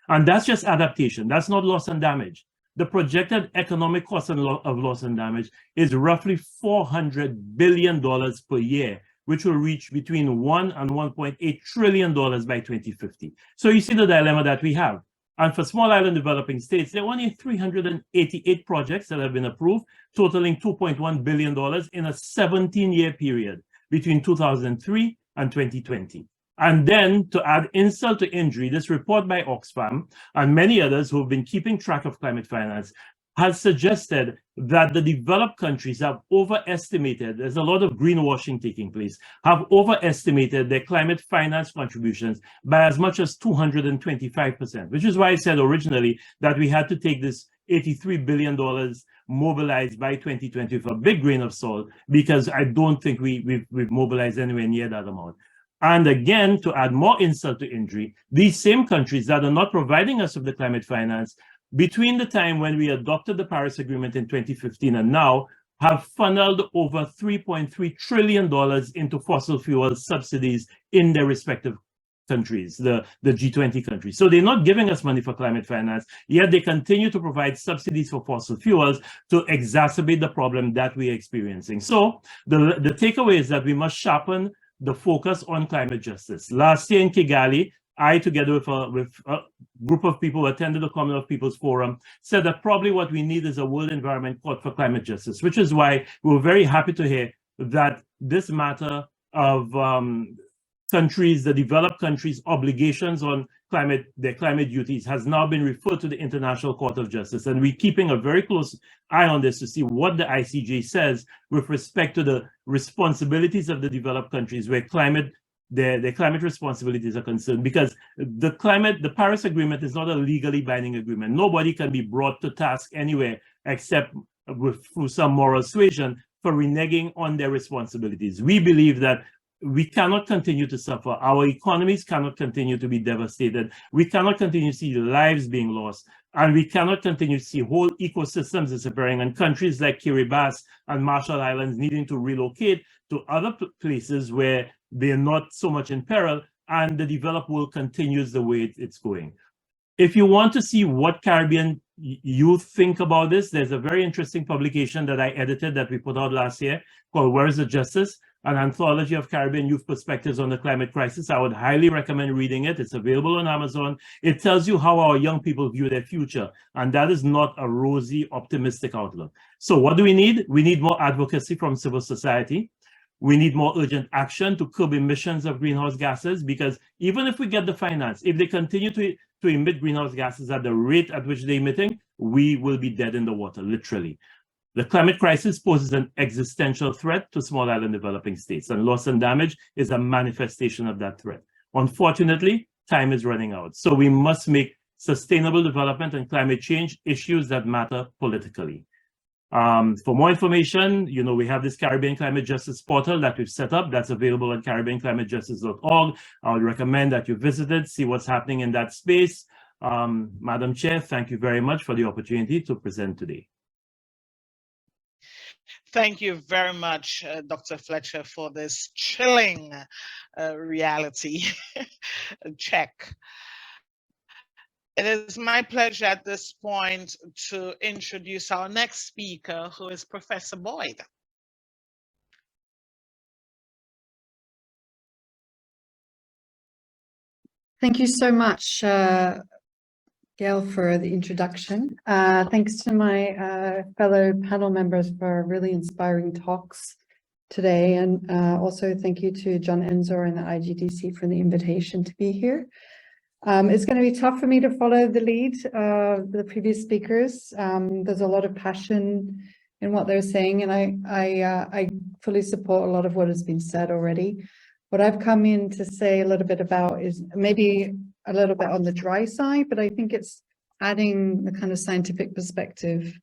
And that's just adaptation. That's not loss and damage. The projected economic cost of loss and damage is roughly $400 billion per year, which will reach between $1 and $1.8 trillion by 2050. So you see the dilemma that we have. And for small island developing states, there are only 388 projects that have been approved, totaling $2.1 billion in a 17-year period between 2003 and 2020. And then, to add insult to injury, this report by Oxfam and many others who have been keeping track of climate finance has suggested that the developed countries have overestimated, there's a lot of greenwashing taking place, have overestimated their climate finance contributions by as much as 225%, which is why I said originally that we had to take this $83 billion mobilized by 2020 with a big grain of salt, because I don't think we've mobilized anywhere near that amount. And again, to add more insult to injury, these same countries that are not providing us with the climate finance, between the time when we adopted the Paris Agreement in 2015 and now, have funneled over $3.3 trillion into fossil fuel subsidies in their respective countries, the G20 countries. So they're not giving us money for climate finance, yet they continue to provide subsidies for fossil fuels to exacerbate the problem that we're experiencing. So the takeaway is that we must sharpen the focus on climate justice. Last year in Kigali, I, together with a group of people who attended the Commonwealth People's Forum, said that probably what we need is a World Environment Court for climate justice, which is why we were very happy to hear that this matter of countries, the developed countries' obligations on their climate duties has now been referred to the International Court of Justice. And we're keeping a very close eye on this to see what the ICJ says with respect to the responsibilities of the developed countries where their climate responsibilities are concerned, because the Paris Agreement is not a legally binding agreement. Nobody can be brought to task anywhere except through some moral suasion for reneging on their responsibilities. We believe that we cannot continue to suffer. Our economies cannot continue to be devastated. We cannot continue to see lives being lost. And we cannot continue to see whole ecosystems disappearing, and countries like Kiribati and Marshall Islands needing to relocate to other places where they're not so much in peril, and the developed world continues the way it's going. If you want to see what Caribbean youth think about this, there's a very interesting publication that I edited that we put out last year called Where is the Justice? An anthology of Caribbean youth perspectives on the climate crisis. I would highly recommend reading it. It's available on Amazon. It tells you how our young people view their future, and that is not a rosy, optimistic outlook. So what do we need? We need more advocacy from civil society. We need more urgent action to curb emissions of greenhouse gases, because even if we get the finance, if they continue to emit greenhouse gases at the rate at which they're emitting, we will be dead in the water, literally. The climate crisis poses an existential threat to small island developing states, and loss and damage is a manifestation of that threat. Unfortunately, time is running out. So we must make sustainable development and climate change issues that matter politically. For more information, we have this Caribbean Climate Justice portal that we've set up that's available at caribbeanclimatejustice.org. I would recommend that you visit it, see what's happening in that space. Madam Chair, thank you very much for the opportunity to present today. Thank you very much, Dr. Fletcher, for this chilling reality check. It is my pleasure at this point to introduce our next speaker, who is Professor Boyd. Thank you so much, Gail, for the introduction. Thanks to my fellow panel members for really inspiring talks today. And also thank you to John Ensor and the IGDC for the invitation to be here. It's going to be tough for me to follow the lead of the previous speakers. There's a lot of passion in what they're saying, and I fully support a lot of what has been said already. What I've come in to say a little bit about is maybe a little bit on the dry side, but I think it's adding the kind of scientific perspective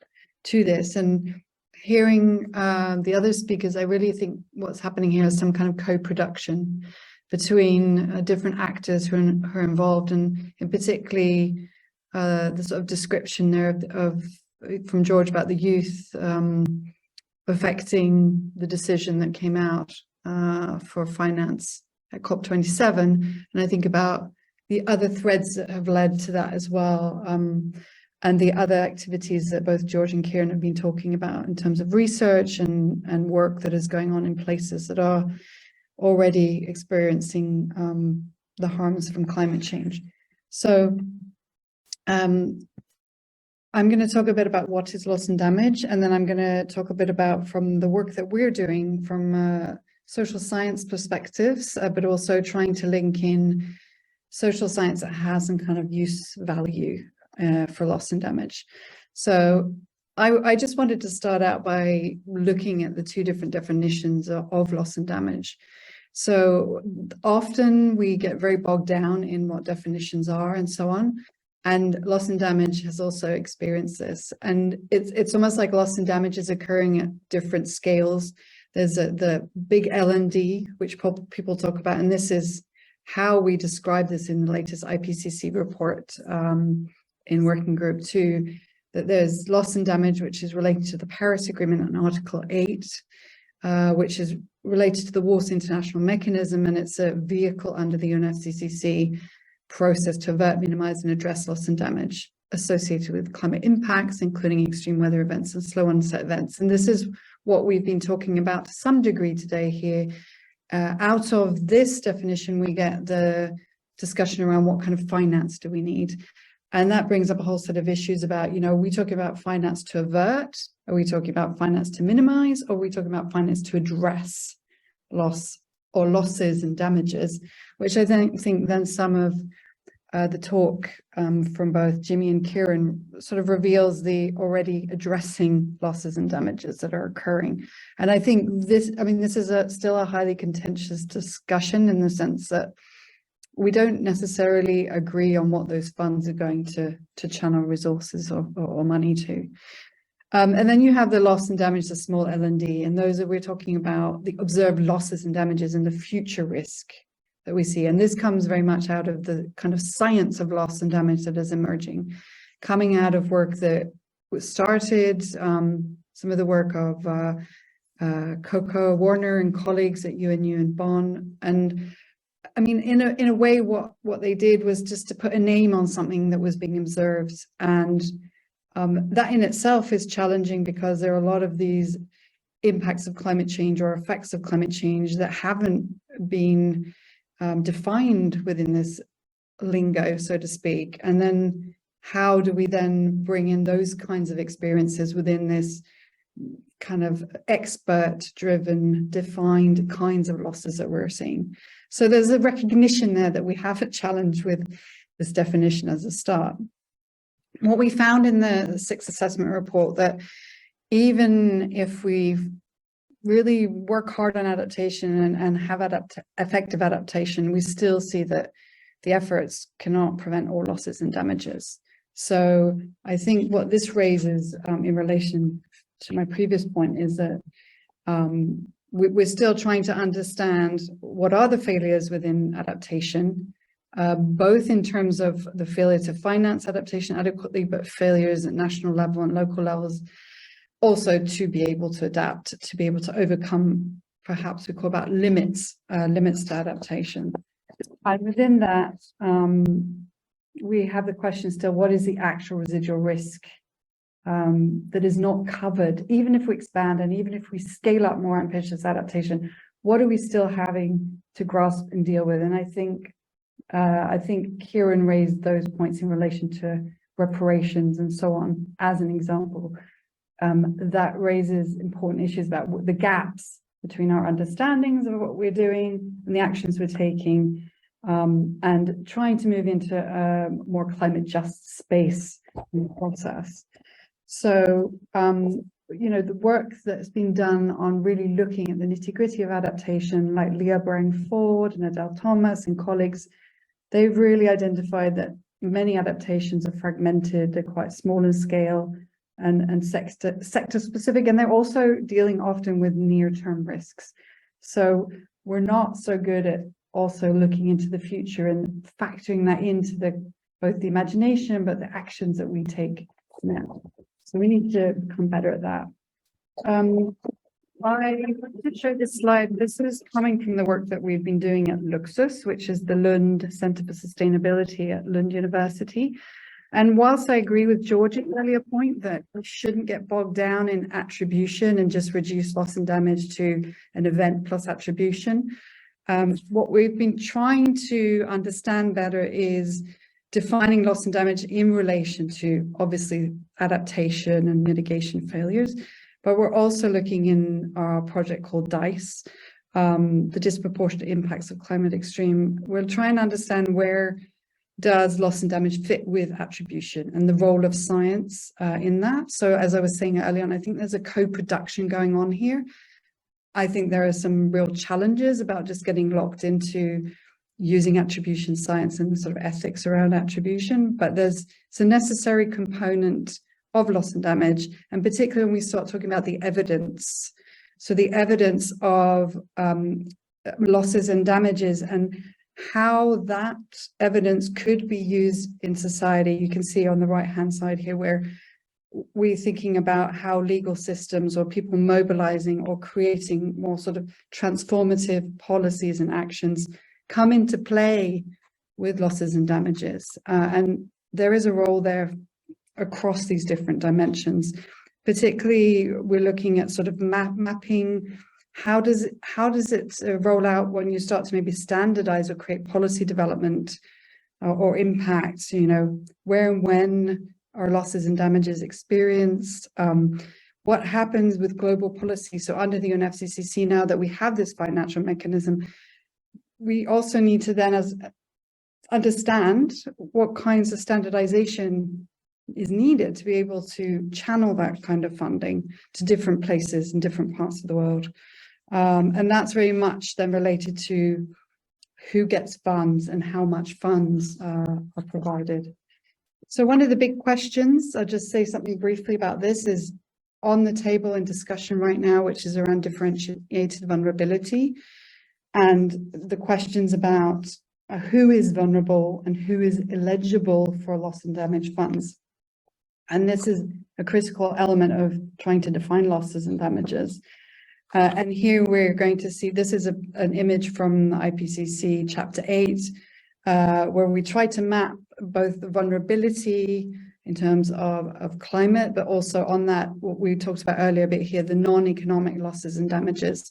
to this. And hearing the other speakers, I really think what's happening here is some kind of co-production between different actors who are involved, and particularly the sort of description there from George about the youth affecting the decision that came out for finance at COP27. And I think about the other threads that have led to that as well, and the other activities that both George and Kieran have been talking about in terms of research and work that is going on in places that are already experiencing the harms from climate change. So I'm going to talk a bit about what is loss and damage, and then I'm going to talk a bit about from the work that we're doing from social science perspectives, but also trying to link in social science that has some kind of use value for loss and damage. So I just wanted to start out by looking at the two different definitions of loss and damage. So often we get very bogged down in what definitions are and so on. And loss and damage has also experienced this. And it's almost like loss and damage is occurring at different scales. There's the big L&D, which people talk about, and this is how we describe this in the latest IPCC report in Working Group 2, that there's loss and damage, which is related to the Paris Agreement on Article 8, which is related to the Water International Mechanism, and it's a vehicle under the UNFCCC process to avert, minimize, and address loss and damage associated with climate impacts, including extreme weather events and slow onset events. And this is what we've been talking about to some degree today here. Out of this definition, we get the discussion around what kind of finance do we need. And that brings up a whole set of issues about, are we talking about finance to avert? Are we talking about finance to minimize? Or are we talking about finance to address loss or losses and damages? Which I think then some of the talk from both Jimmy and Kieran sort of reveals the already addressing losses and damages that are occurring. And I think this is still a highly contentious discussion in the sense that we don't necessarily agree on what those funds are going to channel resources or money to. And then you have the loss and damage, the small L&D, and those that we're talking about the observed losses and damages and the future risk that we see. And this comes very much out of the kind of science of loss and damage that is emerging, coming out of work that was started, some of the work of Coco Warner and colleagues at UNU and Bonn. And I mean, in a way, what they did was just to put a name on something that was being observed. And that in itself is challenging because there are a lot of these impacts of climate change or effects of climate change that haven't been defined within this lingo, so to speak. And then how do we then bring in those kinds of experiences within this kind of expert-driven, defined kinds of losses that we're seeing? So there's a recognition there that we have a challenge with this definition as a start. What we found in the sixth assessment report, that even if we really work hard on adaptation and have effective adaptation, we still see that the efforts cannot prevent all losses and damages. So I think what this raises in relation to my previous point is that we're still trying to understand what are the failures within adaptation, both in terms of the failure to finance adaptation adequately, but failures at national level and local levels, also to be able to adapt, to be able to overcome, perhaps we call about limits to adaptation. And within that, we have the question still, what is the actual residual risk that is not covered? Even if we expand and even if we scale up more ambitious adaptation, what are we still having to grasp and deal with? And I think Kieran raised those points in relation to reparations and so on as an example. That raises important issues about the gaps between our understandings of what we're doing and the actions we're taking, and trying to move into a more climate just space in the process. So, the work that's been done on really looking at the nitty-gritty of adaptation, like Leah Brang-Ford and Adele Thomas and colleagues, they've really identified that many adaptations are fragmented, they're quite small in scale, and sector specific, and they're also dealing often with near-term risks. So we're not so good at also looking into the future and factoring that into both the imagination but the actions that we take now. So we need to become better at that. I wanted to show this slide. This is coming from the work that we've been doing at Luxus, which is the Lund Center for Sustainability at Lund University. And whilst I agree with George's earlier point that we shouldn't get bogged down in attribution and just reduce loss and damage to an event plus attribution, what we've been trying to understand better is defining loss and damage in relation to obviously adaptation and mitigation failures. But we're also looking in our project called DICE, the disproportionate impacts of climate extreme. We'll try and understand where does loss and damage fit with attribution and the role of science in that. So as I was saying earlier on, I think there's a co-production going on here. I think there are some real challenges about just getting locked into using attribution science and the sort of ethics around attribution, but it's a necessary component of loss and damage, and particularly when we start talking about the evidence. So the evidence of losses and damages and how that evidence could be used in society. You can see on the right-hand side here where we're thinking about how legal systems or people mobilizing or creating more sort of transformative policies and actions come into play with losses and damages. And there is a role there across these different dimensions. Particularly, we're looking at sort of mapping. How does it roll out when you start to maybe standardize or create policy development or impact? You know, where and when are losses and damages experienced? What happens with global policy? So under the UNFCCC, now that we have this financial mechanism, we also need to then understand what kinds of standardization is needed to be able to channel that kind of funding to different places in different parts of the world. And that's very much then related to who gets funds and how much funds are provided. So one of the big questions, I'll just say something briefly about this, is on the table in discussion right now, which is around differentiated vulnerability and the questions about who is vulnerable and who is eligible for loss and damage funds. And this is a critical element of trying to define losses and damages. And here we're going to see, this is an image from the IPCC Chapter 8, where we try to map both the vulnerability in terms of climate, but also on that, what we talked about earlier a bit here, the non-economic losses and damages,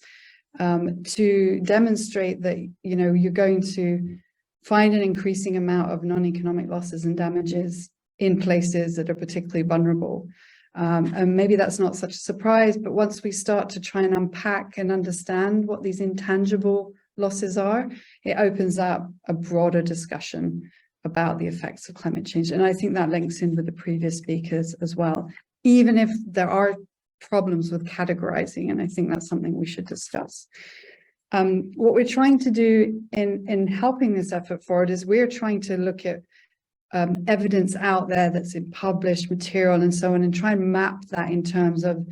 to demonstrate that, you know, you're going to find an increasing amount of non-economic losses and damages in places that are particularly vulnerable. And maybe that's not such a surprise, but once we start to try and unpack and understand what these intangible losses are, it opens up a broader discussion about the effects of climate change. And I think that links in with the previous speakers as well, even if there are problems with categorizing, and I think that's something we should discuss. What we're trying to do in helping this effort forward is we're trying to look at evidence out there that's in published material and so on, and try and map that in terms of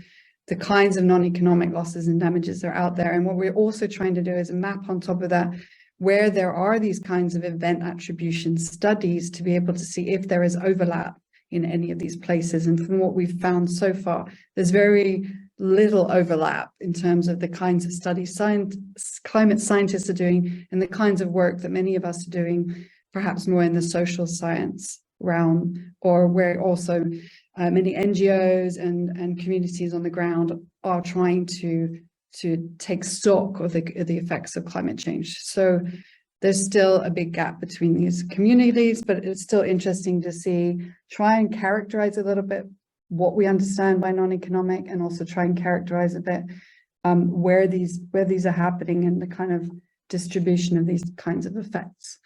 the kinds of non-economic losses and damages that are out there. And what we're also trying to do is map on top of that where there are these kinds of event attribution studies to be able to see if there is overlap in any of these places. And from what we've found so far, there's very little overlap in terms of the kinds of studies climate scientists are doing and the kinds of work that many of us are doing, perhaps more in the social science realm, or where also many NGOs and communities on the ground are trying to take stock of the effects of climate change. So there's still a big gap between these communities, but it's still interesting to try and characterize a little bit what we understand by non-economic, and also try and characterize a bit where these are happening and the kind of distribution of these kinds of effects.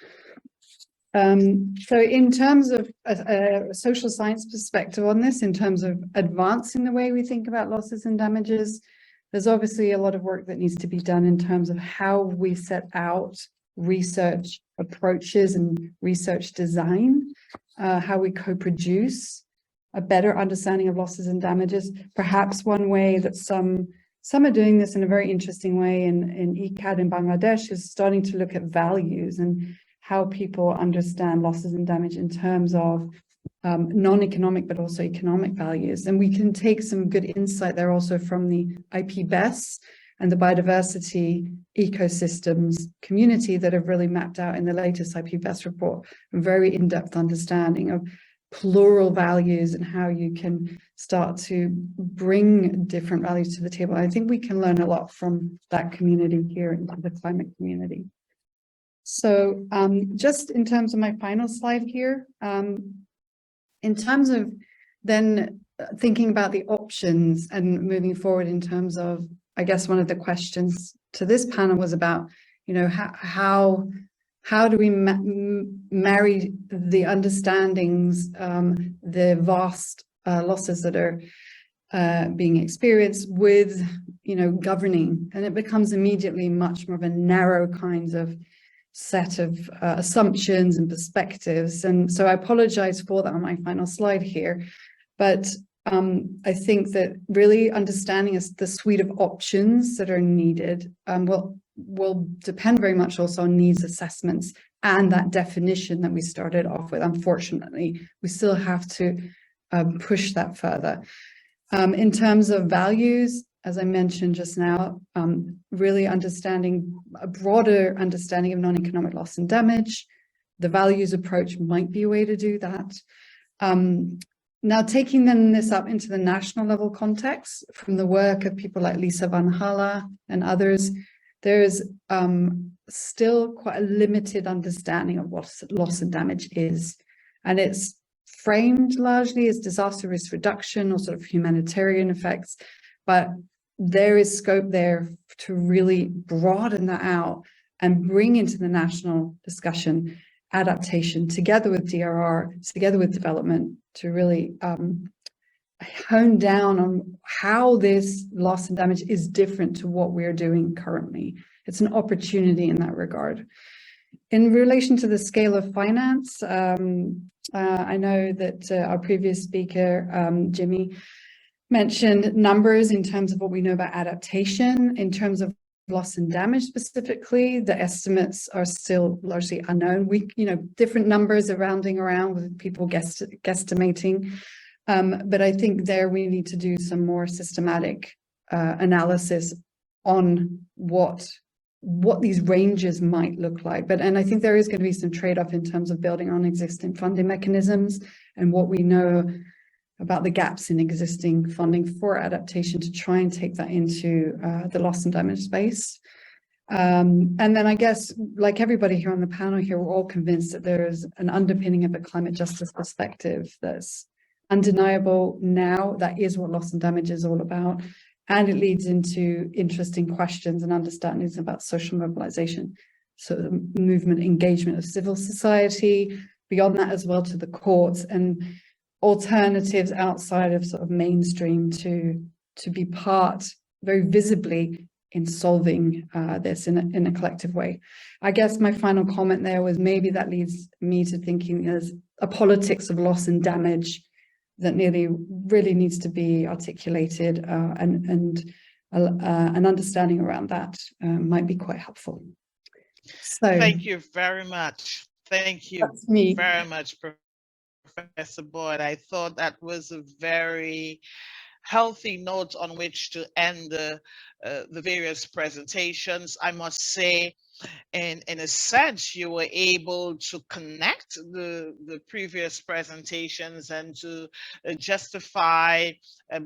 So in terms of a social science perspective on this, in terms of advancing the way we think about losses and damages, there's obviously a lot of work that needs to be done in terms of how we set out research approaches and research design, how we co-produce a better understanding of losses and damages. Perhaps one way that some are doing this in a very interesting way in ECAD in Bangladesh is starting to look at values and how people understand losses and damage in terms of non-economic but also economic values. And we can take some good insight there also from the IPBES and the biodiversity ecosystems community that have really mapped out in the latest IPBES report a very in-depth understanding of plural values and how you can start to bring different values to the table. I think we can learn a lot from that community here into the climate community. So just in terms of my final slide here, in terms of then thinking about the options and moving forward in terms of, I guess one of the questions to this panel was about, you know, how do we marry the understandings, the vast losses that are being experienced with, you know, governing, and it becomes immediately much more of a narrow kind of set of assumptions and perspectives. And so I apologize for that on my final slide here, but I think that really understanding the suite of options that are needed will depend very much also on needs assessments and that definition that we started off with. Unfortunately, we still have to push that further. In terms of values, as I mentioned just now, really understanding a broader understanding of non-economic loss and damage. The values approach might be a way to do that. Now, taking then this up into the national level context from the work of people like Lisa Van Hala and others, there's still quite a limited understanding of what loss and damage is. And it's framed largely as disaster risk reduction or sort of humanitarian effects, but there is scope there to really broaden that out and bring into the national discussion adaptation together with DRR, together with development, to really hone down on how this loss and damage is different to what we're doing currently. It's an opportunity in that regard. In relation to the scale of finance, I know that our previous speaker, Jimmy, mentioned numbers in terms of what we know about adaptation. In terms of loss and damage specifically, the estimates are still largely unknown. Different numbers are rounding around with people guesstimating. But I think there we need to do some more systematic analysis on what these ranges might look like. And I think there is going to be some trade-off in terms of building on existing funding mechanisms and what we know about the gaps in existing funding for adaptation to try and take that into the loss and damage space. And then I guess, like everybody here on the panel here, we're all convinced that there is an underpinning of a climate justice perspective that's undeniable now. That is what loss and damage is all about. And it leads into interesting questions and understandings about social mobilization. So the movement, engagement of civil society, beyond that as well to the courts, and alternatives outside of sort of mainstream to be part very visibly in solving this in a collective way. I guess my final comment there was maybe that leads me to thinking there's a politics of loss and damage that really needs to be articulated, and an understanding around that might be quite helpful. So thank you very much. Thank you very much, Professor Boyd. I thought that was a very healthy note on which to end the various presentations. I must say, in a sense, you were able to connect the previous presentations and to justify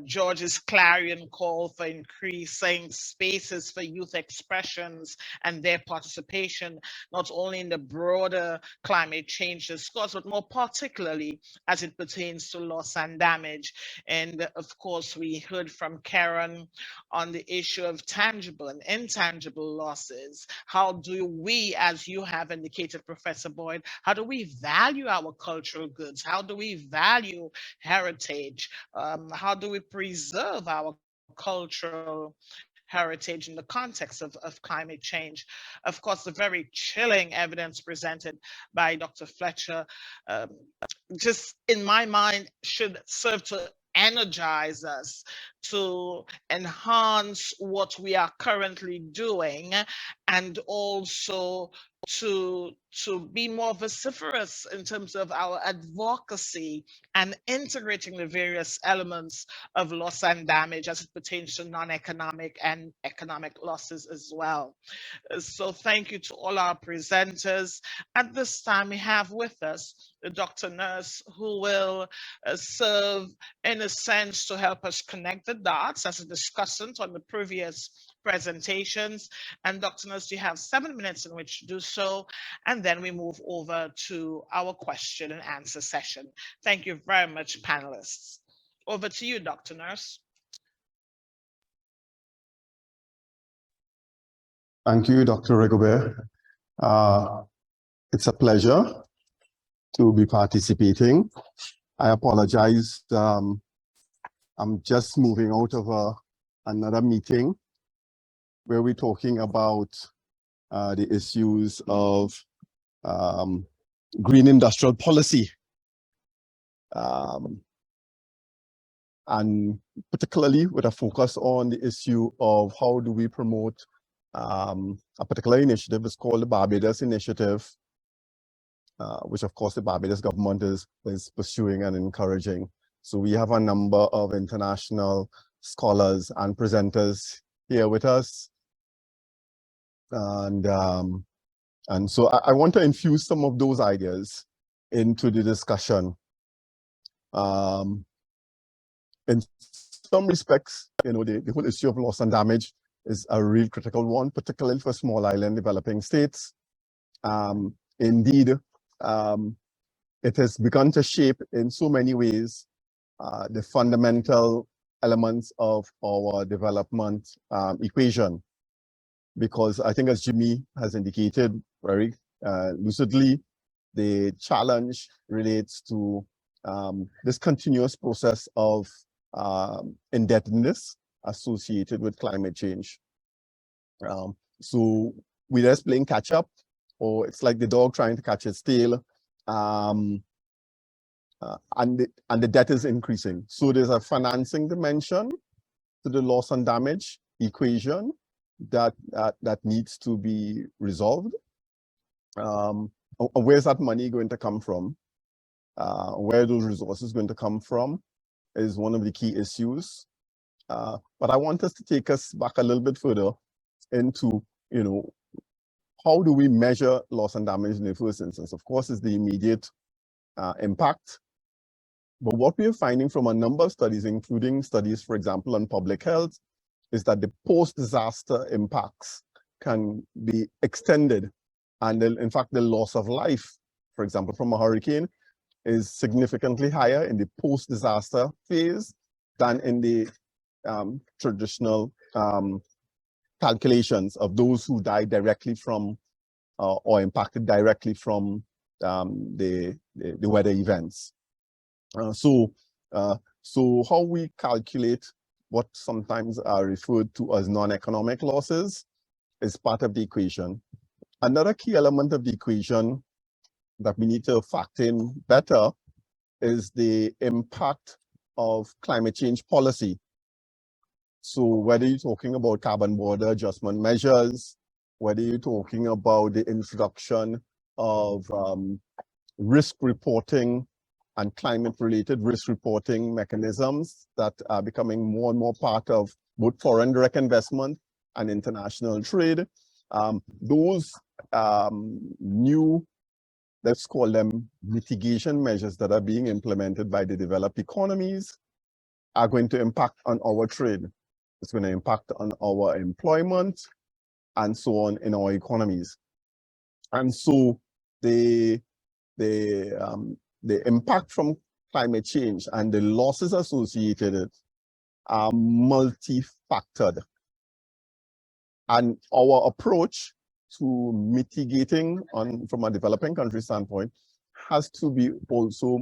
George's clarion call for increasing spaces for youth expressions and their participation, not only in the broader climate change discourse, but more particularly as it pertains to loss and damage. And of course, we heard from Karen on the issue of tangible and intangible losses. How do we, as you have indicated, Professor Boyd, how do we value our cultural goods? How do we value heritage? How do we preserve our cultural heritage in the context of climate change? Of course, the very chilling evidence presented by Dr. Fletcher, just in my mind, should serve to energize us to enhance what we are currently doing, and also to be more vociferous in terms of our advocacy and integrating the various elements of loss and damage as it pertains to non-economic and economic losses as well. So thank you to all our presenters. At this time, we have with us Dr. Nurse, who will serve in a sense to help us connect the dots as a discussant on the previous presentations. And Dr. Nurse, you have 7 minutes in which to do so. And then we move over to our question and answer session. Thank you very much, panelists. Over to you, Dr. Nurse. Thank you, Dr. Rigobert. It's a pleasure to be participating. I apologize. I'm just moving out of another meeting where we're talking about the issues of green industrial policy. And particularly with a focus on the issue of how do we promote a particular initiative. It's called the Barbados Initiative, which of course the Barbados government is pursuing and encouraging. So we have a number of international scholars and presenters here with us. And so I want to infuse some of those ideas into the discussion. In some respects, you know, the whole issue of loss and damage is a real critical one, particularly for small island developing states. Indeed, it has begun to shape in so many ways the fundamental elements of our development equation. Because I think, as Jimmy has indicated very lucidly, the challenge relates to this continuous process of indebtedness associated with climate change. So we're just playing catch up, or it's like the dog trying to catch its tail, and the debt is increasing. So there's a financing dimension to the loss and damage equation that needs to be resolved. Where's that money going to come from? Where are those resources going to come from is one of the key issues. But I want us to take us back a little bit further into, you know, how do we measure loss and damage in the first instance? Of course, it's the immediate impact. But what we are finding from a number of studies, including studies, for example, on public health, is that the post-disaster impacts can be extended. And in fact, the loss of life, for example, from a hurricane, is significantly higher in the post-disaster phase than in the traditional calculations of those who died directly from or impacted directly from the weather events. So how we calculate what sometimes are referred to as non-economic losses is part of the equation. Another key element of the equation that we need to factor in better is the impact of climate change policy. So whether you're talking about carbon border adjustment measures, whether you're talking about the introduction of risk reporting and climate-related risk reporting mechanisms that are becoming more and more part of both foreign direct investment and international trade. Those new, let's call them mitigation measures that are being implemented by the developed economies are going to impact on our trade. It's going to impact on our employment and so on in our economies. And so the impact from climate change and the losses associated with it are multi-factored. And our approach to mitigating from a developing country standpoint has to be also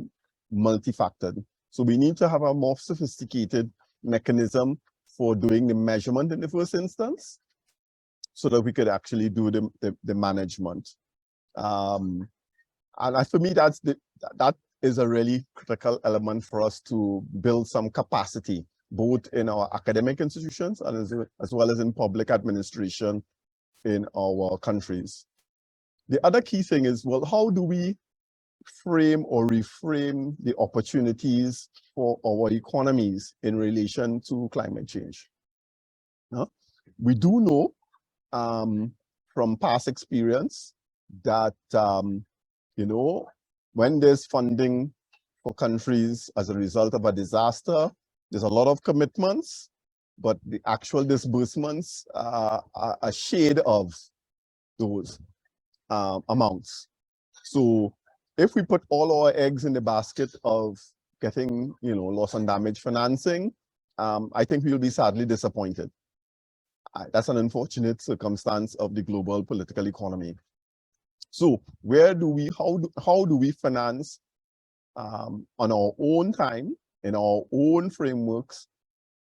multi-factored. So we need to have a more sophisticated mechanism for doing the measurement in the first instance so that we could actually do the management. And for me, that is a really critical element for us to build some capacity, both in our academic institutions and as well as in public administration in our countries. The other key thing is, well, how do we frame or reframe the opportunities for our economies in relation to climate change? We do know from past experience that, you know, when there's funding for countries as a result of a disaster, there's a lot of commitments, but the actual disbursements are a shade of those amounts. So if we put all our eggs in the basket of getting, loss and damage financing, I think we'll be sadly disappointed. That's an unfortunate circumstance of the global political economy. So how do we finance on our own time, in our own frameworks,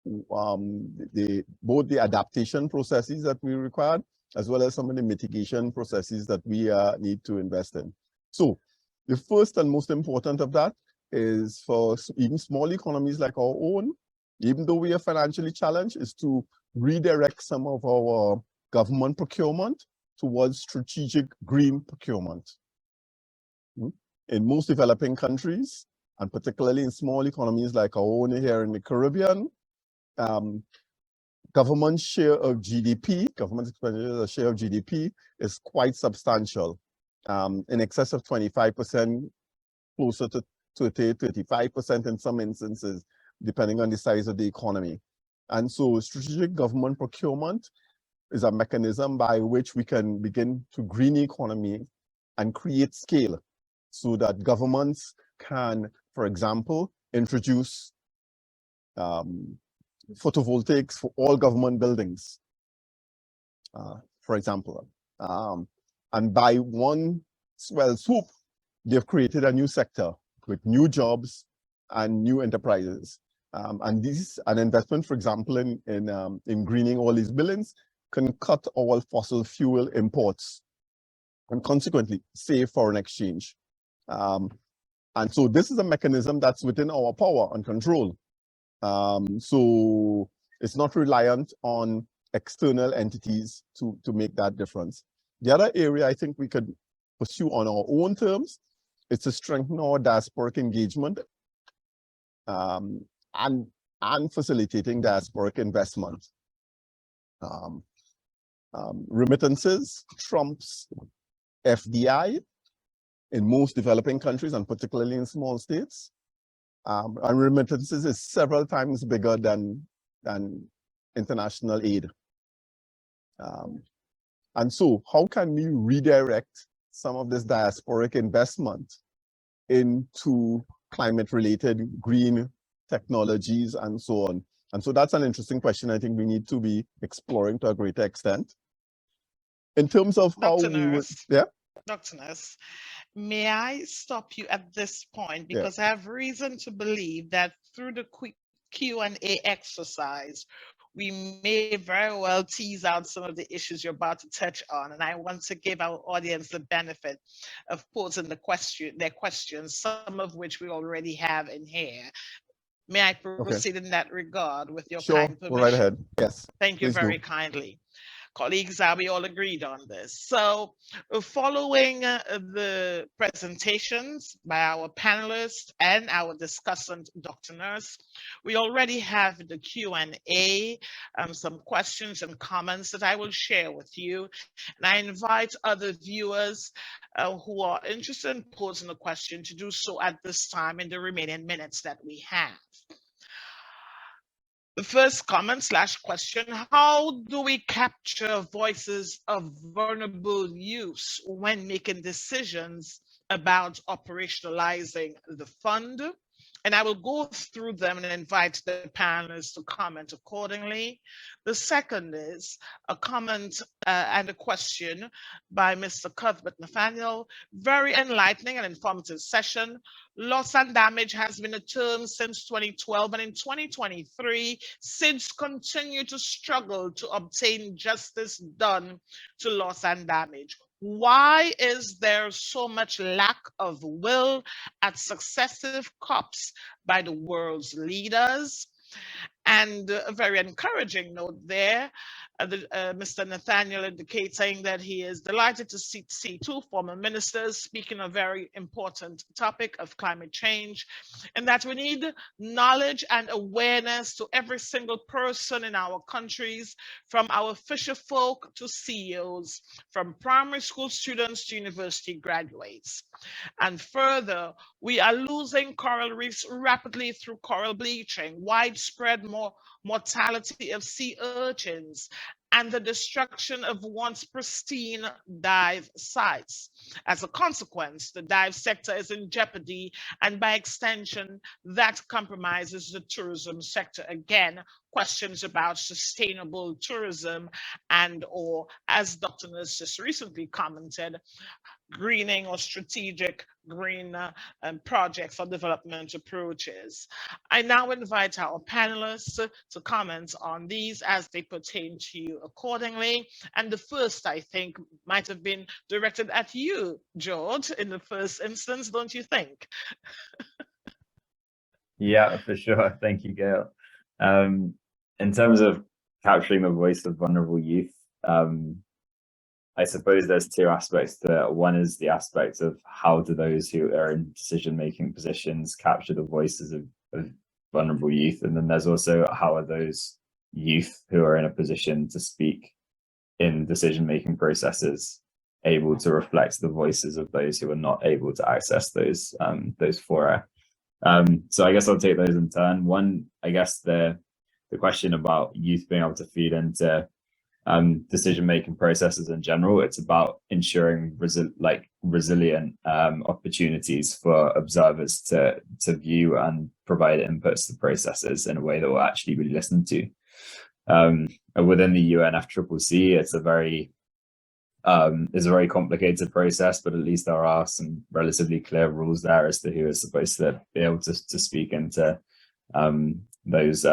both the adaptation processes that we require, as well as some of the mitigation processes that we need to invest in. So the first and most important of that is for even small economies like our own, even though we are financially challenged, is to redirect some of our government procurement towards strategic green procurement. In most developing countries, and particularly in small economies like our own here in the Caribbean, government share of GDP, government expenditure share of GDP is quite substantial, in excess of 25%, closer to 35% in some instances, depending on the size of the economy. And so strategic government procurement is a mechanism by which we can begin to green the economy and create scale so that governments can, for example, introduce photovoltaics for all government buildings, for example. And by one swell swoop, they've created a new sector with new jobs and new enterprises. And this, an investment, for example, in greening all these buildings can cut all fossil fuel imports and consequently save foreign exchange. And so this is a mechanism that's within our power and control. So it's not reliant on external entities to make that difference. The other area I think we could pursue on our own terms is to strengthen our diasporic engagement and facilitating diasporic investment. Remittances trumps FDI in most developing countries and particularly in small states. And remittances is several times bigger than international aid. And so how can we redirect some of this diasporic investment into climate-related green technologies and so on? And so that's an interesting question I think we need to be exploring to a greater extent. In terms of how Dr. we would, Nurse, yeah? Dr. Nurse, may I stop you at this point? Because I have reason to believe that through the quick Q&A exercise, we may very well tease out some of the issues you're about to touch on. And I want to give our audience the benefit of posing their questions, some of which we already have in here. May I proceed in that regard with your kind permission? Go right ahead. Yes. Thank you very kindly. Colleagues, are we all agreed on this? So following the presentations by our panelists and our discussant, Dr. Nurse, we already have the Q&A, some questions and comments that I will share with you. And I invite other viewers who are interested in posing a question to do so at this time in the remaining minutes that we have. The first comment / question, how do we capture voices of vulnerable youth when making decisions about operationalizing the fund? And I will go through them and invite the panelists to comment accordingly. The second is a comment and a question by Mr. Cuthbert Nathaniel. Very enlightening and informative session. Loss and damage has been a term since 2012, and in 2023, SIDS continue to struggle to obtain justice done to loss and damage. Why is there so much lack of will at successive COPs by the world's leaders? And a very encouraging note there, Mr. Nathaniel indicating that he is delighted to see two former ministers speaking a very important topic of climate change, and that we need knowledge and awareness to every single person in our countries, from our fisher folk to CEOs, from primary school students to university graduates. And further, we are losing coral reefs rapidly through coral bleaching, widespread mortality of sea urchins, and the destruction of once pristine dive sites. As a consequence, the dive sector is in jeopardy, and by extension, that compromises the tourism sector. Again, questions about sustainable tourism and, or as Dr. Nurse just recently commented, greening or strategic green projects or development approaches. I now invite our panelists to comment on these as they pertain to you accordingly. And the first, I think, might have been directed at you, George, in the first instance, don't you think? Yeah, for sure. Thank you, Gail. In terms of capturing the voice of vulnerable youth, I suppose there's two aspects to it. One is the aspect of how do those who are in decision-making positions capture the voices of vulnerable youth, and then there's also how are those youth who are in a position to speak in decision-making processes able to reflect the voices of those who are not able to access those fora. So I guess I'll take those in turn. One, I guess the question about youth being able to feed into decision-making processes in general, it's about ensuring resilient opportunities for observers to view and provide inputs to processes in a way that will actually be listened to. Within the UNFCCC, it's a very complicated process, but at least there are some relatively clear rules there as to who is supposed to be able to speak into those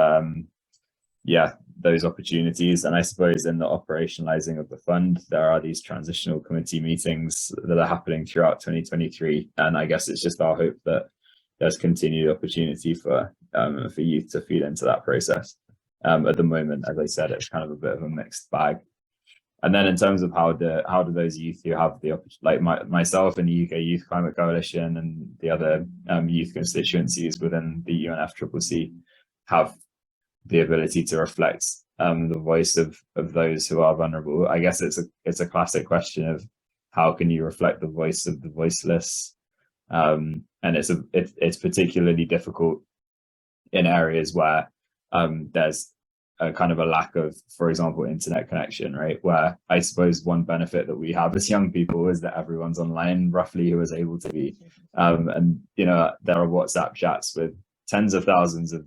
opportunities. And I suppose in the operationalizing of the fund, there are these transitional committee meetings that are happening throughout 2023. And I guess it's just our hope that there's continued opportunity for youth to feed into that process. At the moment, as I said, it's kind of a bit of a mixed bag. And then in terms of how do those youth who have the like myself in the UK Youth Climate Coalition and the other youth constituencies within the UNFCCC have the ability to reflect the voice of those who are vulnerable. I guess it's a classic question of how can you reflect the voice of the voiceless, and it's particularly difficult in areas where there's a kind of a lack of, for example, internet connection, right? Where I suppose one benefit that we have as young people is that everyone's online roughly who is able to be, and you know there are WhatsApp chats with tens of thousands of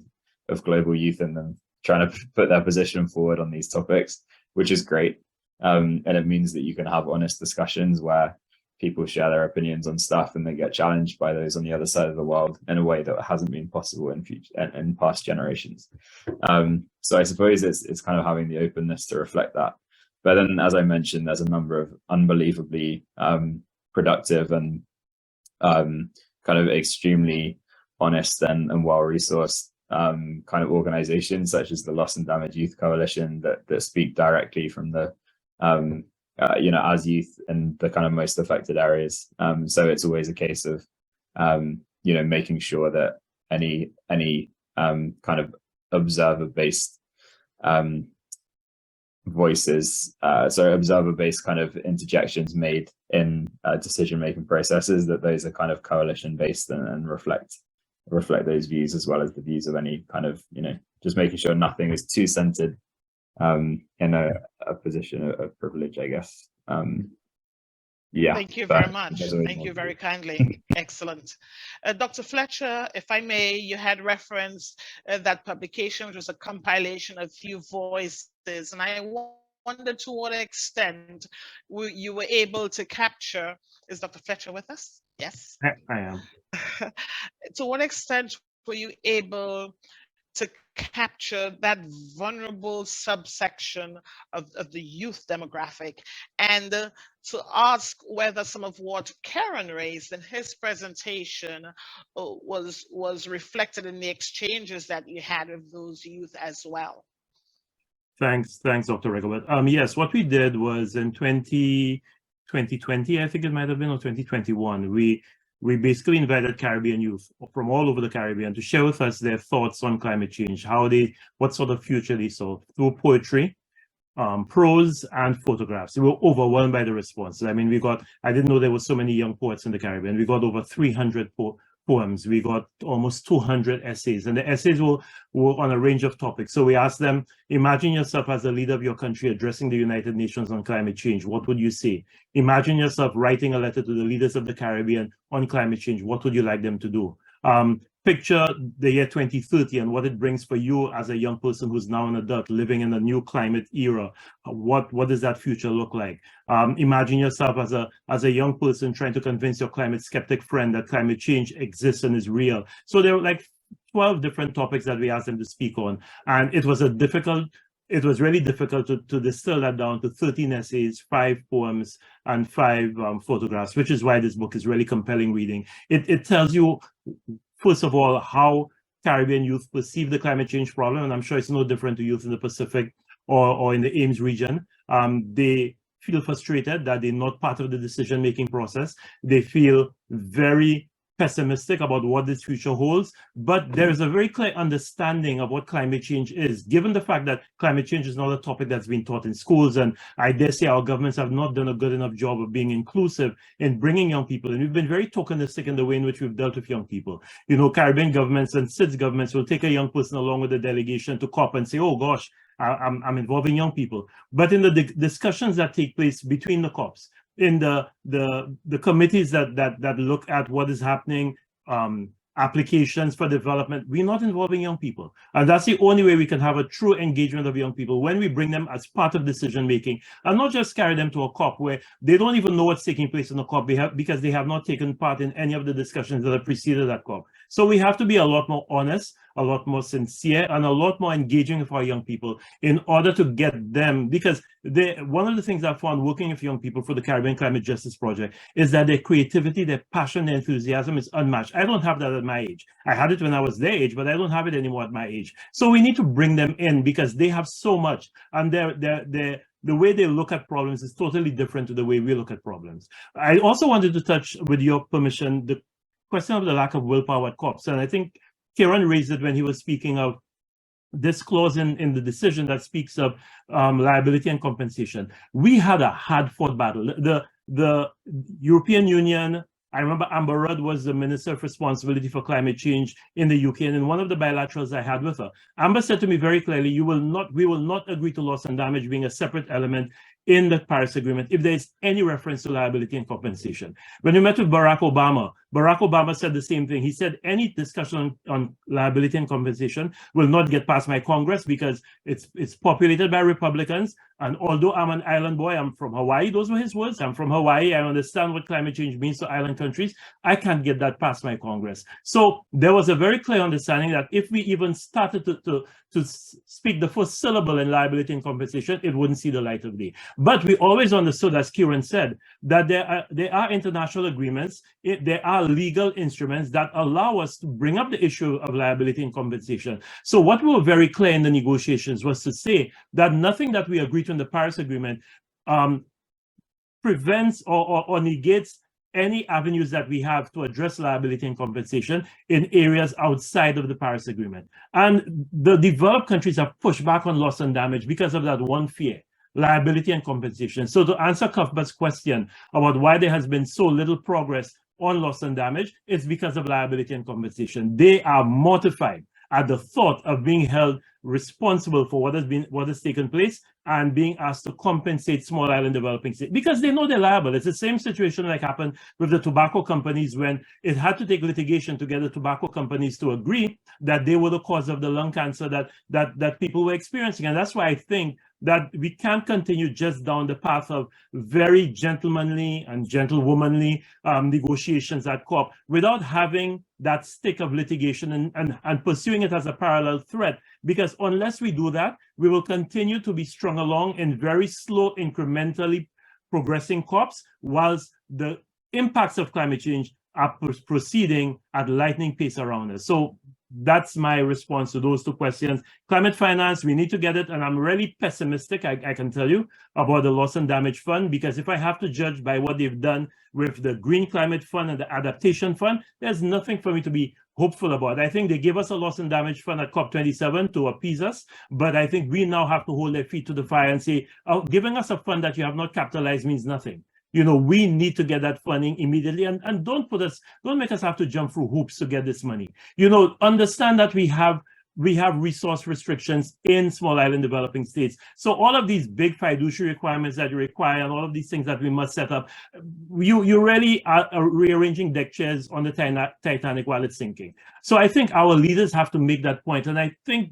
global youth in them trying to put their position forward on these topics, which is great. And it means that you can have honest discussions where people share their opinions on stuff and they get challenged by those on the other side of the world in a way that hasn't been possible in past generations. So I suppose it's kind of having the openness to reflect that. But then, as I mentioned, there's a number of unbelievably productive and kind of extremely honest and well-resourced kind of organizations such as the Loss and Damage Youth Coalition that speak directly from the as youth in the kind of most affected areas. So it's always a case of making sure that any kind of observer-based observer-based kind of interjections made in decision-making processes, that those are kind of coalition-based and reflect those views as well as the views of any kind of, just making sure nothing is too centered in a position of privilege, I guess. Thank you very much. Thank you very kindly. Excellent. Dr. Fletcher, if I may, you had referenced that publication was a compilation of few voices, and I wonder to what extent you were able to capture. Is Dr. Fletcher with us? Yes. I am. To what extent were you able to capture that vulnerable subsection of the youth demographic, and to ask whether some of what Karen raised in his presentation was reflected in the exchanges that you had with those youth as well? Thanks, Dr. Rigobert. Yes, what we did was in 2020, I think it might have been, or 2021, we basically invited Caribbean youth from all over the Caribbean to share with us their thoughts on climate change, what sort of future they saw through poetry, prose, and photographs. We were overwhelmed by the responses. I mean, I didn't know there were so many young poets in the Caribbean. We got over 300 poems. We got almost 200 essays, and the essays were on a range of topics. So we asked them, imagine yourself as a leader of your country addressing the United Nations on climate change. What would you say? Imagine yourself writing a letter to the leaders of the Caribbean on climate change. What would you like them to do? Picture the year 2030 and what it brings for you as a young person who's now an adult living in a new climate era. What does that future look like? Imagine yourself as a young person trying to convince your climate skeptic friend that climate change exists and is real. So there were like 12 different topics that we asked them to speak on, and it was really difficult to distill that down to 13 essays, 5 poems, and 5 photographs, which is why this book is really compelling reading. It tells you, first of all, how Caribbean youth perceive the climate change problem, and I'm sure it's no different to youth in the Pacific or in the Ames region. They feel frustrated that they're not part of the decision-making process. They feel very pessimistic about what this future holds, but there is a very clear understanding of what climate change is, given the fact that climate change is not a topic that's been taught in schools, and I dare say our governments have not done a good enough job of being inclusive in bringing young people, and we've been very tokenistic in the way in which we've dealt with young people. You know, Caribbean governments and SIDS governments will take a young person along with the delegation to COP and say, oh gosh, I'm involving young people. But in the discussions that take place between the COPs, in the committees that look at what is happening, applications for development, we're not involving young people. And that's the only way we can have a true engagement of young people, when we bring them as part of decision making, and not just carry them to a COP where they don't even know what's taking place in a COP because they have not taken part in any of the discussions that have preceded that COP. So we have to be a lot more honest, a lot more sincere, and a lot more engaging with our young people in order to get them, because one of the things I found working with young people for the Caribbean Climate Justice Project is that their creativity, their passion, their enthusiasm is unmatched. I don't have that at my age. I had it when I was their age, but I don't have it anymore at my age. So we need to bring them in because they have so much, and the way they look at problems is totally different to the way we look at problems. I also wanted to touch, with your permission, the question of the lack of willpower at COPs, and I think Kieran raised it when he was speaking of this clause in the decision that speaks of liability and compensation. We had a hard-fought battle. The European Union, I remember Amber Rudd was the Minister of Responsibility for Climate Change in the UK, and in one of the bilaterals I had with her, Amber said to me very clearly, we will not agree to loss and damage being a separate element in the Paris Agreement if there is any reference to liability and compensation. When we met with Barack Obama said the same thing. He said any discussion on liability and compensation will not get past my Congress because it's populated by Republicans. And although I'm an island boy, I'm from Hawaii, those were his words, I'm from Hawaii, I understand what climate change means to island countries, I can't get that past my Congress. So there was a very clear understanding that if we even started to speak the first syllable in liability and compensation, it wouldn't see the light of day. But we always understood, as Kieran said, that there are international agreements, there are legal instruments that allow us to bring up the issue of liability and compensation. So what we were very clear in the negotiations was to say that nothing that we agreed to in the Paris Agreement prevents or negates any avenues that we have to address liability and compensation in areas outside of the Paris Agreement. And the developed countries have pushed back on loss and damage because of that one fear: liability and compensation. So to answer Cuthbert's question about why there has been so little progress on loss and damage, it's because of liability and compensation. They are mortified at the thought of being held responsible for what has taken place and being asked to compensate small island developing states because they know they're liable. It's the same situation like happened with the tobacco companies when it had to take litigation to get the tobacco companies to agree that they were the cause of the lung cancer that people were experiencing. And that's why I think that we can't continue just down the path of very gentlemanly and gentlewomanly negotiations at COP without having that stick of litigation and pursuing it as a parallel threat. Because unless we do that, we will continue to be strung along in very slow, incrementally progressing COPs, whilst the impacts of climate change are proceeding at lightning pace around us. So that's my response to those two questions. Climate finance, we need to get it. And I'm really pessimistic, I can tell you, about the loss and damage fund, because if I have to judge by what they've done with the Green Climate Fund and the Adaptation Fund, there's nothing for me to be hopeful about. I think they gave us a loss and damage fund at COP27 to appease us, but I think we now have to hold their feet to the fire and say, oh, giving us a fund that you have not capitalized means nothing. You know, we need to get that funding immediately, and don't make us have to jump through hoops to get this money. You know, understand that we have resource restrictions in small island developing states. So all of these big fiduciary requirements that you require and all of these things that we must set up, you really are rearranging deck chairs on the Titanic while it's sinking. So I think our leaders have to make that point. And I think,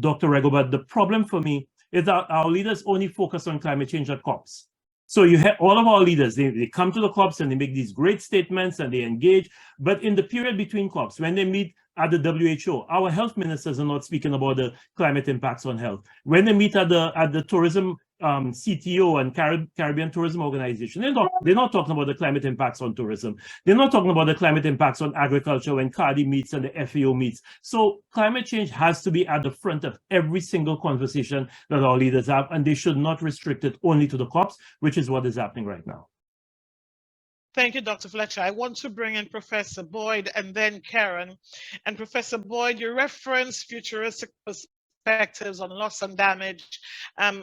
Dr. Regobert, the problem for me is that our leaders only focus on climate change at COPs. So you have all of our leaders, they come to the COPs and they make these great statements and they engage. But in the period between COPs, when they meet at the WHO, our health ministers are not speaking about the climate impacts on health. When they meet at the tourism CTO and Caribbean Tourism Organization, they're not talking about the climate impacts on tourism. They're not talking about the climate impacts on agriculture when CARDI meets and the FAO meets. So climate change has to be at the front of every single conversation that our leaders have, and they should not restrict it only to the COPs, which is what is happening right now. Thank you, Dr. Fletcher. I want to bring in Professor Boyd and then Karen. And Professor Boyd, you referenced futuristic perspectives on loss and damage,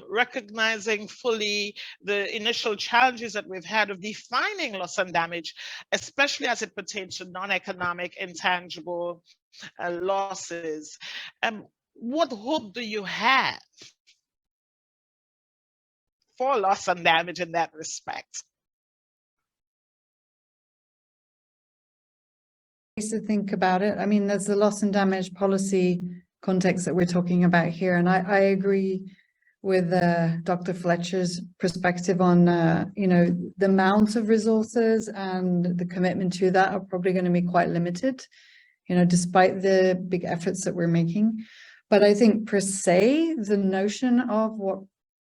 recognizing fully the initial challenges that we've had of defining loss and damage, especially as it pertains to non-economic intangible losses. What hope do you have for loss and damage in that respect? To think about it. I mean, there's the loss and damage policy context that we're talking about here. And I agree with Dr. Fletcher's perspective on, you know, the amount of resources and the commitment to that are probably going to be quite limited, you know, despite the big efforts that we're making. But I think per se, the notion of what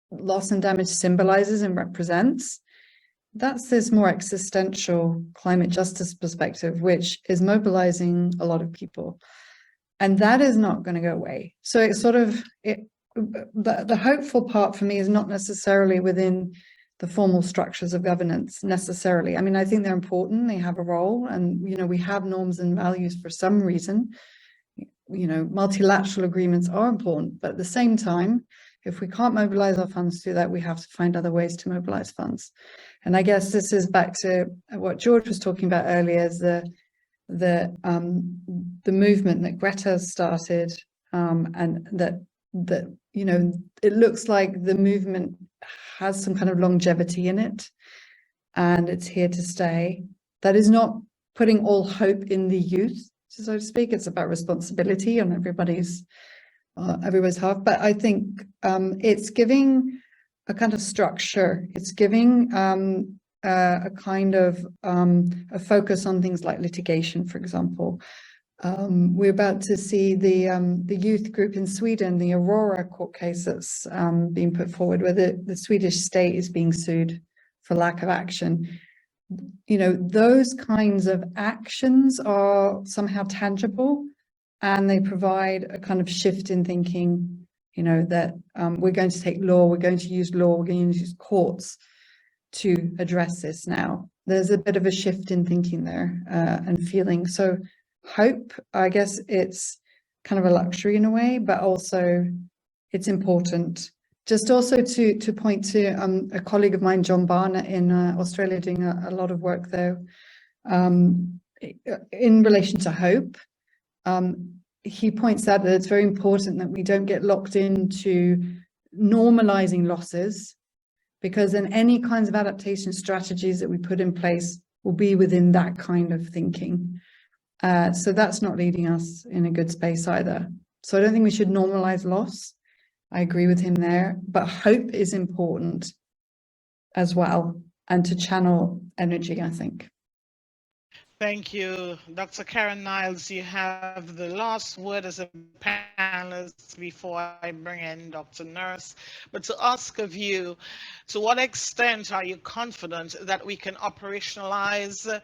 loss and damage symbolizes and represents, that's this more existential climate justice perspective, which is mobilizing a lot of people. And that is not going to go away. So it's sort of, the hopeful part for me is not necessarily within the formal structures of governance necessarily. I mean, I think they're important, they have a role, and, you know, we have norms and values for some reason. You know, multilateral agreements are important, but at the same time, if we can't mobilize our funds to that, we have to find other ways to mobilize funds. And I guess this is back to what George was talking about earlier, is the movement that Greta started, and that you know, it looks like the movement has some kind of longevity in it, and it's here to stay. That is not putting all hope in the youth, so to speak. It's about responsibility on everybody's half. But I think it's giving a kind of structure. It's giving a kind of a focus on things like litigation, for example. We're about to see the youth group in Sweden, the Aurora court case that's being put forward, where the Swedish state is being sued for lack of action. You know, those kinds of actions are somehow tangible, and they provide a kind of shift in thinking, you know, that we're going to take law, we're going to use law, we're going to use courts to address this now. There's a bit of a shift in thinking there and feeling. So hope, I guess it's kind of a luxury in a way, but also it's important. Just also to point to a colleague of mine, John Barnett in Australia, doing a lot of work there in relation to hope. He points out that it's very important that we don't get locked into normalizing losses, because then any kinds of adaptation strategies that we put in place will be within that kind of thinking. So that's not leading us in a good space either. So I don't think we should normalize loss. I agree with him there, but hope is important as well, and to channel energy, I think. Thank you. Dr. Karen Niles, you have the last word as a panelist before I bring in Dr. Nurse. But to ask of you, to what extent are you confident that we can operationalize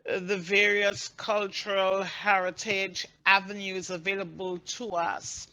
the various cultural heritage avenues available to us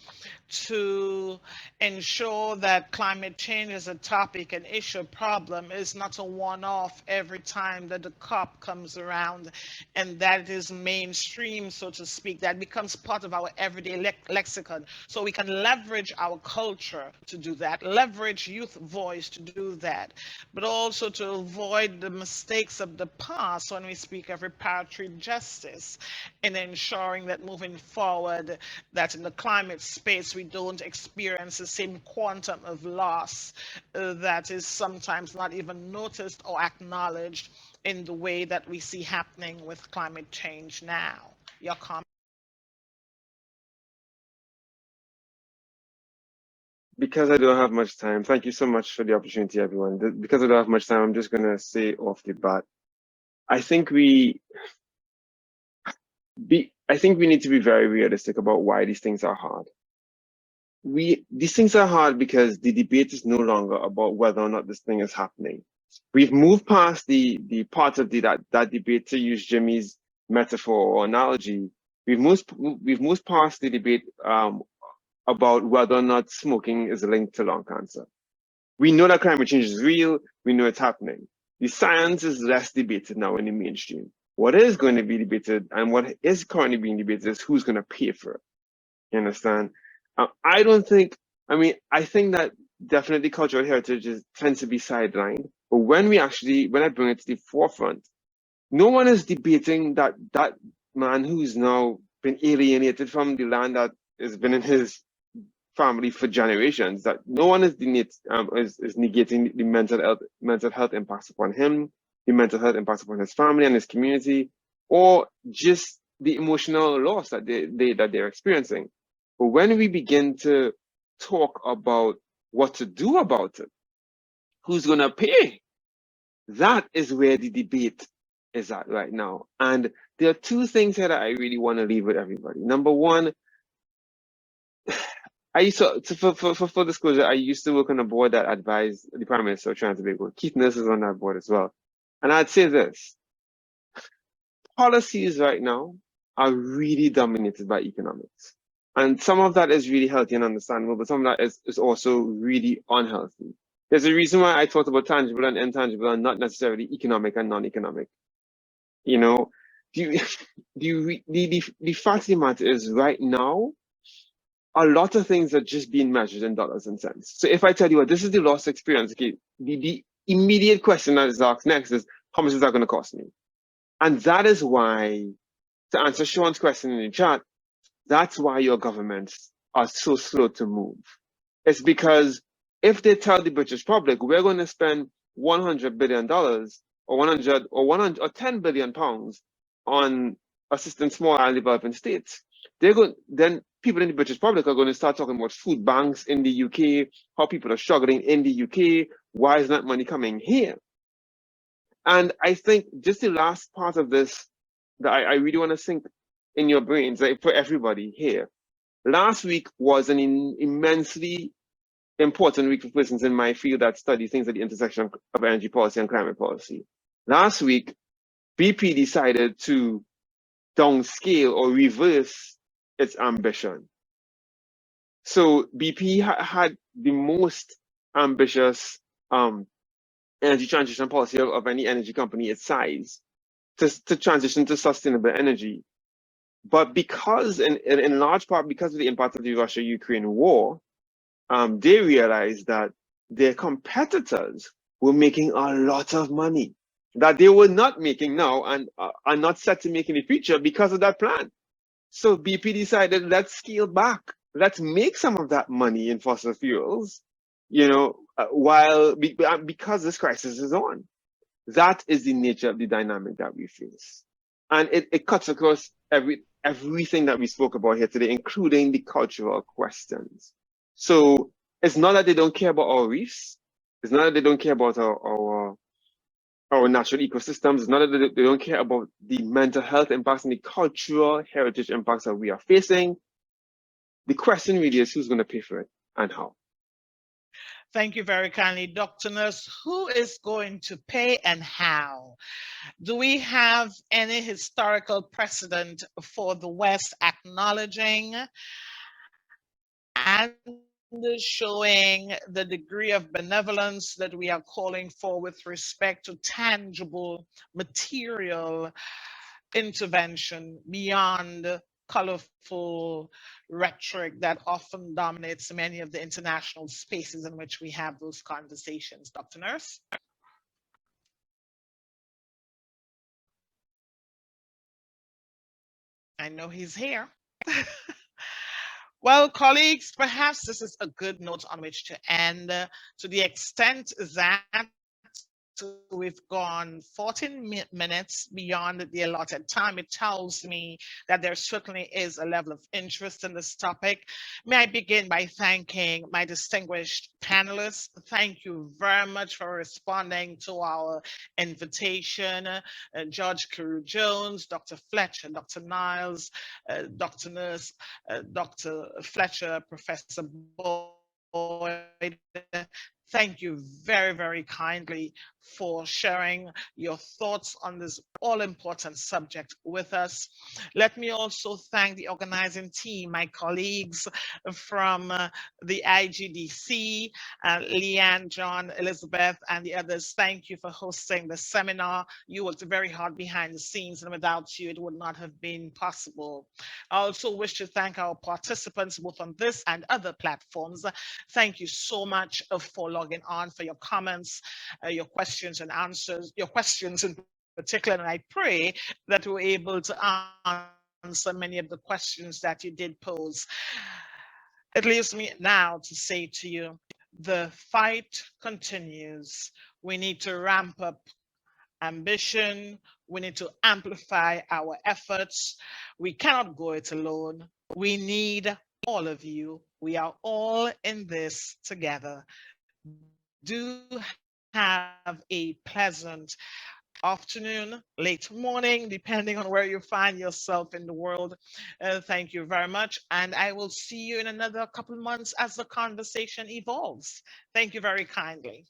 to ensure that climate change as a topic, an issue, problem is not a one-off every time that the COP comes around, and that is mainstream, so to speak, that becomes part of our everyday lexicon. So we can leverage our culture to do that, leverage youth voice to do that, but also to avoid the mistakes of the past when we speak of reparatory justice, in ensuring that moving forward, that in the climate space we don't experience the same quantum of loss that is sometimes not even noticed or acknowledged in the way that we see happening with climate change now. Your comment? Because I don't have much time, thank you so much for the opportunity, everyone. Because I don't have much time, I'm just going to say off the bat, I think we need to be very realistic about why these things are hard. These things are hard because the debate is no longer about whether or not this thing is happening. We've moved past the part of that debate, to use Jimmy's metaphor or analogy. We've moved past the debate about whether or not smoking is linked to lung cancer. We know that climate change is real. We know it's happening. The science is less debated now in the mainstream. What is going to be debated and what is currently being debated is who's going to pay for it. You understand? I think that definitely cultural heritage tends to be sidelined. But when I bring it to the forefront, no one is debating that man who's now been alienated from the land that has been in his family for generations, that no one is negating the mental health impacts upon him, the mental health impacts upon his family and his community, or just the emotional loss that they're experiencing. But when we begin to talk about what to do about it, who's going to pay? That is where the debate is at right now. And there are two things here that I really want to leave with everybody. Number one, for full disclosure, I used to work on a board that advised the Prime Minister of Trinidad and Tobago. Keith Nurse is on that board as well. And I'd say this, policies right now are really dominated by economics. And some of that is really healthy and understandable, but some of that is also really unhealthy. There's a reason why I talked about tangible and intangible and not necessarily economic and non-economic. You know, the fact of the matter is right now, a lot of things are just being measured in dollars and cents. So if I tell you, this is the lost experience, okay, the immediate question that is asked next is, how much is that going to cost me? And that is why, to answer Sean's question in the chat, that's why your governments are so slow to move. It's because if they tell the British public, we're going to spend $100 billion or 10 billion pounds on assisting small and developing states, then people in the British public are going to start talking about food banks in the UK, how people are struggling in the UK, why is that money coming here? And I think just the last part of this that I really want to sink in your brains, like for everybody here. Last week was an immensely important week for persons in my field that study things at the intersection of energy policy and climate policy. Last week, BP decided to downscale or reverse its ambition. So BP had the most ambitious energy transition policy of any energy company its size to transition to sustainable energy. But because, in large part, because of the impact of the Russia-Ukraine war, they realized that their competitors were making a lot of money that they were not making now and are not set to make in the future because of that plan. So BP decided, let's scale back. Let's make some of that money in fossil fuels, because this crisis is on. That is the nature of the dynamic that we face. And it cuts across everything that we spoke about here today, including the cultural questions. So it's not that they don't care about our reefs. It's not that they don't care about our natural ecosystems. It's not that they don't care about the mental health impacts and the cultural heritage impacts that we are facing. The question really is who's going to pay for it and how. Thank you very kindly, Dr. Nurse. Who is going to pay and how? Do we have any historical precedent for the West acknowledging and showing the degree of benevolence that we are calling for with respect to tangible material intervention beyond colorful rhetoric that often dominates many of the international spaces in which we have those conversations? Dr. Nurse? I know he's here. Well, colleagues, perhaps this is a good note on which to end. To the extent that we've gone 14 minutes beyond the allotted time, it tells me that there certainly is a level of interest in this topic. May I begin by thanking my distinguished panelists. Thank you very much for responding to our invitation. George Carew-Jones, Dr. Fletcher, Dr. Niles, Dr. Nurse, Dr. Fletcher, Professor Boyd. Thank you very, very kindly for sharing your thoughts on this all-important subject with us. Let me also thank the organizing team, my colleagues from the IGDC, Leanne, John, Elizabeth, and the others. Thank you for hosting the seminar. You worked very hard behind the scenes, and without you, it would not have been possible. I also wish to thank our participants, both on this and other platforms. Thank you so much for logging on, for your comments, your questions and answers, your questions in particular, and I pray that we're able to answer many of the questions that you did pose. It leaves me now to say to you, the fight continues. We need to ramp up ambition. We need to amplify our efforts. We cannot go it alone. We need all of you. We are all in this together. Do have a pleasant afternoon, late morning, depending on where you find yourself in the world. Thank you very much. And I will see you in another couple of months as the conversation evolves. Thank you very kindly.